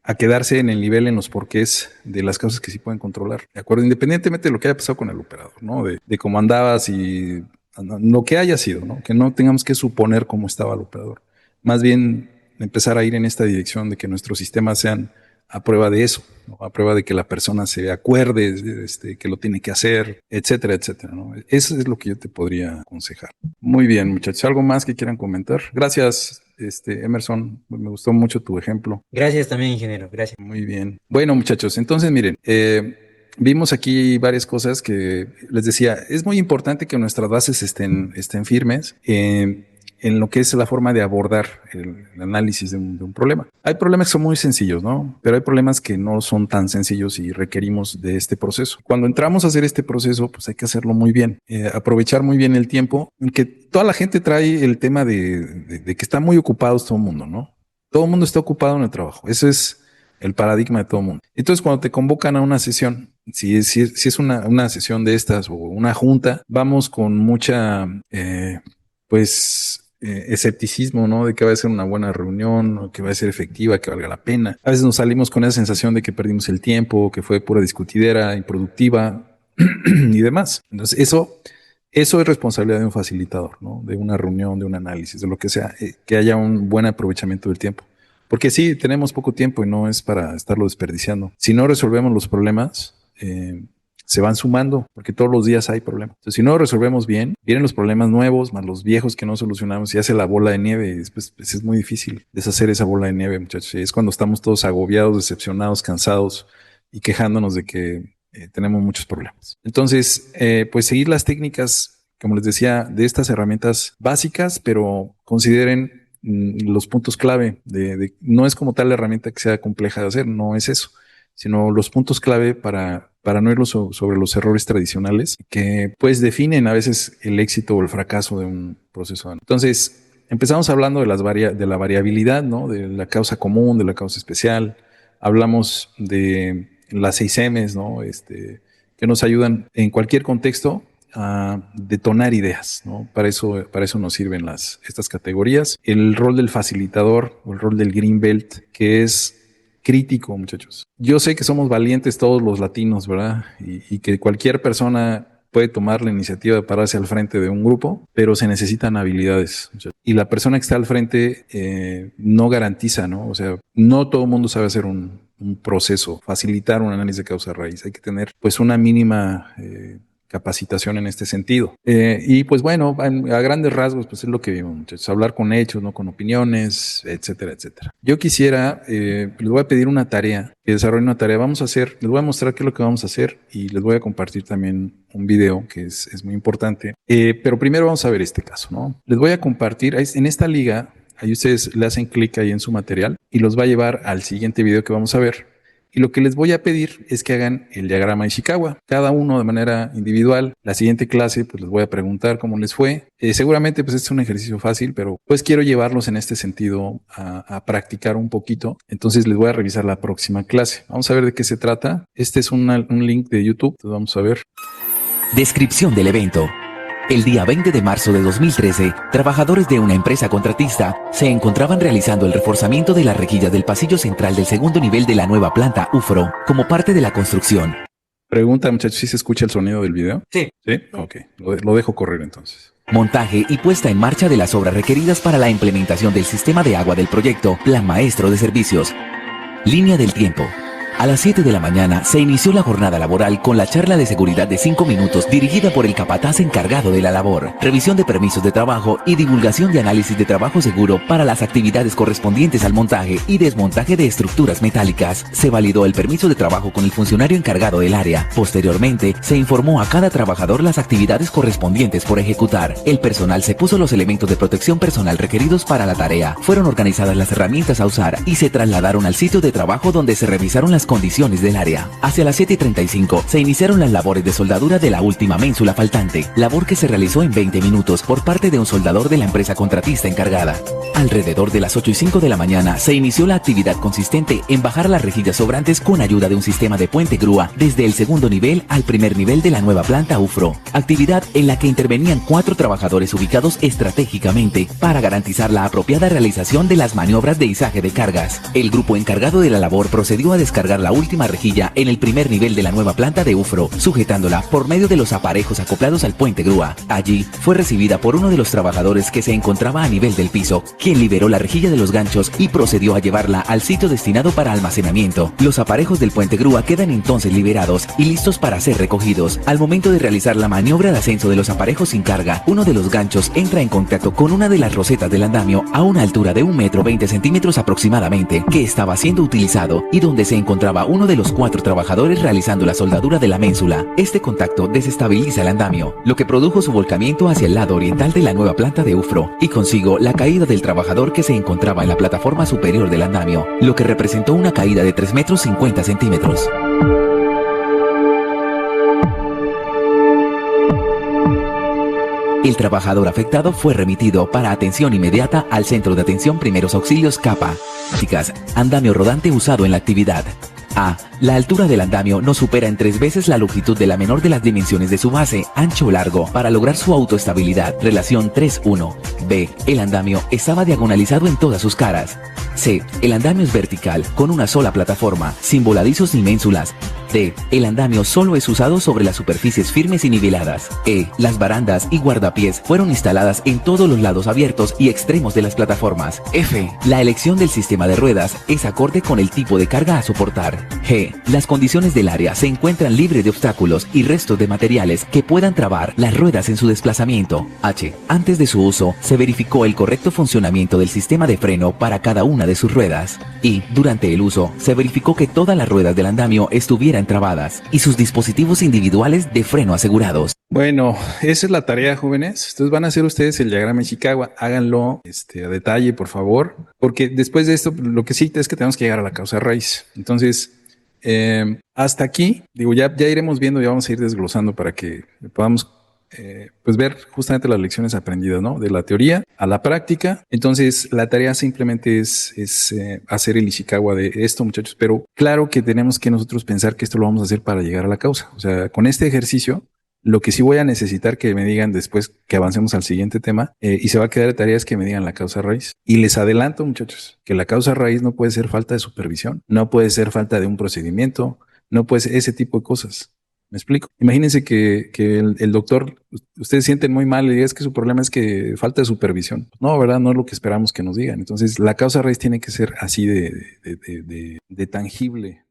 A: a quedarse en el nivel, en los porqués de las causas que sí pueden controlar, ¿de acuerdo? Independientemente de lo que haya pasado con el operador, ¿no? De cómo andabas y lo que haya sido, ¿no? Que no tengamos que suponer cómo estaba el operador. Más bien empezar a ir en esta dirección de que nuestros sistemas sean a prueba de eso, ¿no? A prueba de que la persona se acuerde, que lo tiene que hacer, etcétera, etcétera, ¿no? Eso es lo que yo te podría aconsejar. Muy bien, muchachos. ¿Algo más que quieran comentar? Gracias, Emerson. Me gustó mucho tu ejemplo.
C: Gracias también, ingeniero. Gracias.
A: Muy bien. Bueno, muchachos, entonces miren, vimos aquí varias cosas que les decía, es muy importante que nuestras bases estén firmes en lo que es la forma de abordar el análisis de un problema. Hay problemas que son muy sencillos, ¿no? Pero hay problemas que no son tan sencillos y requerimos de este proceso. Cuando entramos a hacer este proceso, pues hay que hacerlo muy bien, aprovechar muy bien el tiempo, que toda la gente trae el tema de que está muy ocupados todo el mundo, ¿no? Todo el mundo está ocupado en el trabajo. Ese es el paradigma de todo el mundo. Entonces, cuando te convocan a una sesión, si es una sesión de estas o una junta, vamos con mucha, escepticismo, ¿no? De que va a ser una buena reunión, o que va a ser efectiva, que valga la pena. A veces nos salimos con esa sensación de que perdimos el tiempo, que fue pura discutidera, improductiva y demás. Entonces, eso es responsabilidad de un facilitador, ¿no? De una reunión, de un análisis, de lo que sea, que haya un buen aprovechamiento del tiempo. Porque sí, tenemos poco tiempo y no es para estarlo desperdiciando. Si no resolvemos los problemas, se van sumando, porque todos los días hay problemas. Entonces, si no lo resolvemos bien, vienen los problemas nuevos, más los viejos que no solucionamos, y hace la bola de nieve, y después pues, es muy difícil deshacer esa bola de nieve, muchachos. Y es cuando estamos todos agobiados, decepcionados, cansados y quejándonos de que tenemos muchos problemas. Entonces, pues seguir las técnicas, como les decía, de estas herramientas básicas, pero consideren los puntos clave no es como tal la herramienta que sea compleja de hacer, no es eso, sino los puntos clave para no ir sobre los errores tradicionales que pues definen a veces el éxito o el fracaso de un proceso. Entonces, empezamos hablando de la variabilidad, ¿no? De la causa común, de la causa especial. Hablamos de las 6 M's, ¿no? Que nos ayudan en cualquier contexto a detonar ideas, ¿no? Para eso nos sirven estas categorías. El rol del facilitador o el rol del Green Belt, que es crítico, muchachos. Yo sé que somos valientes todos los latinos, ¿verdad? Y que cualquier persona puede tomar la iniciativa de pararse al frente de un grupo, pero se necesitan habilidades. Y la persona que está al frente no garantiza, ¿no? O sea, no todo el mundo sabe hacer un proceso, facilitar un análisis de causa raíz. Hay que tener pues una mínima capacitación en este sentido. Y pues bueno, a grandes rasgos, pues es lo que vimos, muchachos. Hablar con hechos, no con opiniones, etcétera, etcétera. Yo quisiera, les voy a pedir una tarea, que desarrollen una tarea. Les voy a mostrar qué es lo que vamos a hacer y les voy a compartir también un video que es muy importante. Pero primero vamos a ver este caso, ¿no? Les voy a compartir, en esta liga, ahí ustedes le hacen clic ahí en su material y los va a llevar al siguiente video que vamos a ver. Y lo que les voy a pedir es que hagan el diagrama de Ishikawa, cada uno de manera individual. La siguiente clase, pues les voy a preguntar cómo les fue. Seguramente, pues este es un ejercicio fácil, pero pues quiero llevarlos en este sentido a practicar un poquito. Entonces les voy a revisar la próxima clase. Vamos a ver de qué se trata. Este es un link de YouTube. Entonces vamos a ver.
F: Descripción del evento. El día 20 de marzo de 2013, trabajadores de una empresa contratista se encontraban realizando el reforzamiento de las rejillas del pasillo central del segundo nivel de la nueva planta UFRO como parte de la construcción.
A: Pregunta, muchachos, ¿sí se escucha el sonido del video?
C: Sí.
A: ¿Sí? Ok, lo dejo correr entonces.
F: Montaje y puesta en marcha de las obras requeridas para la implementación del sistema de agua del proyecto Plan Maestro de Servicios. Línea del tiempo. A las 7 de la mañana se inició la jornada laboral con la charla de seguridad de 5 minutos dirigida por el capataz encargado de la labor, revisión de permisos de trabajo y divulgación de análisis de trabajo seguro para las actividades correspondientes al montaje y desmontaje de estructuras metálicas. Se validó el permiso de trabajo con el funcionario encargado del área. Posteriormente, se informó a cada trabajador las actividades correspondientes por ejecutar. El personal se puso los elementos de protección personal requeridos para la tarea. Fueron organizadas las herramientas a usar y se trasladaron al sitio de trabajo donde se revisaron las condiciones del área. Hacia las 7:35 se iniciaron las labores de soldadura de la última ménsula faltante, labor que se realizó en 20 minutos por parte de un soldador de la empresa contratista encargada. Alrededor de las 8:05 de la mañana se inició la actividad consistente en bajar las rejillas sobrantes con ayuda de un sistema de puente grúa desde el segundo nivel al primer nivel de la nueva planta UFRO, actividad en la que intervenían 4 trabajadores ubicados estratégicamente para garantizar la apropiada realización de las maniobras de izaje de cargas. El grupo encargado de la labor procedió a descargar la última rejilla en el primer nivel de la nueva planta de UFRO, sujetándola por medio de los aparejos acoplados al puente grúa. Allí fue recibida por uno de los trabajadores que se encontraba a nivel del piso, quien liberó la rejilla de los ganchos y procedió a llevarla al sitio destinado para almacenamiento. Los aparejos del puente grúa quedan entonces liberados y listos para ser recogidos. Al momento de realizar la maniobra de ascenso de los aparejos sin carga, uno de los ganchos entra en contacto con una de las rosetas del andamio a una altura de 1,20 m aproximadamente, que estaba siendo utilizado y donde se encontraba uno de los 4 trabajadores realizando la soldadura de la ménsula. Este contacto desestabiliza el andamio, lo que produjo su volcamiento hacia el lado oriental de la nueva planta de UFRO y consigo la caída del trabajador que se encontraba en la plataforma superior del andamio, lo que representó una caída de 3,50 m. El trabajador afectado fue remitido para atención inmediata al Centro de Atención Primeros Auxilios CAPA. Andamio rodante usado en la actividad. A. La altura del andamio no supera en 3 veces la longitud de la menor de las dimensiones de su base, ancho o largo, para lograr su autoestabilidad. Relación 3:1. B. El andamio estaba diagonalizado en todas sus caras. C. El andamio es vertical, con una sola plataforma, sin voladizos ni ménsulas. D. El andamio solo es usado sobre las superficies firmes y niveladas. E. Las barandas y guardapiés fueron instaladas en todos los lados abiertos y extremos de las plataformas. F. La elección del sistema de ruedas es acorde con el tipo de carga a soportar. G. Las condiciones del área se encuentran libres de obstáculos y restos de materiales que puedan trabar las ruedas en su desplazamiento. H. Antes de su uso, se verificó el correcto funcionamiento del sistema de freno para cada una de sus ruedas. Y, durante el uso, se verificó que todas las ruedas del andamio estuvieran trabadas y sus dispositivos individuales de freno asegurados.
A: Bueno, esa es la tarea, jóvenes. Entonces van a hacer ustedes el diagrama de Ishikawa. Háganlo a detalle, por favor, porque después de esto, lo que sí es que tenemos que llegar a la causa raíz. Entonces, hasta aquí, digo, ya iremos viendo, ya vamos a ir desglosando para que podamos pues ver justamente las lecciones aprendidas, ¿no? De la teoría a la práctica. Entonces, la tarea simplemente es hacer el Ishikawa de esto, muchachos, pero claro que tenemos que nosotros pensar que esto lo vamos a hacer para llegar a la causa. O sea, con este ejercicio, lo que sí voy a necesitar que me digan después que avancemos al siguiente tema, y se va a quedar de tarea, es que me digan la causa raíz. Y les adelanto, muchachos, que la causa raíz no puede ser falta de supervisión, no puede ser falta de un procedimiento, no puede ser ese tipo de cosas. ¿Me explico? Imagínense que el doctor, ustedes sienten muy mal y es que su problema es que falta de supervisión. No, ¿verdad? No es lo que esperamos que nos digan. Entonces, la causa raíz tiene que ser así de tangible,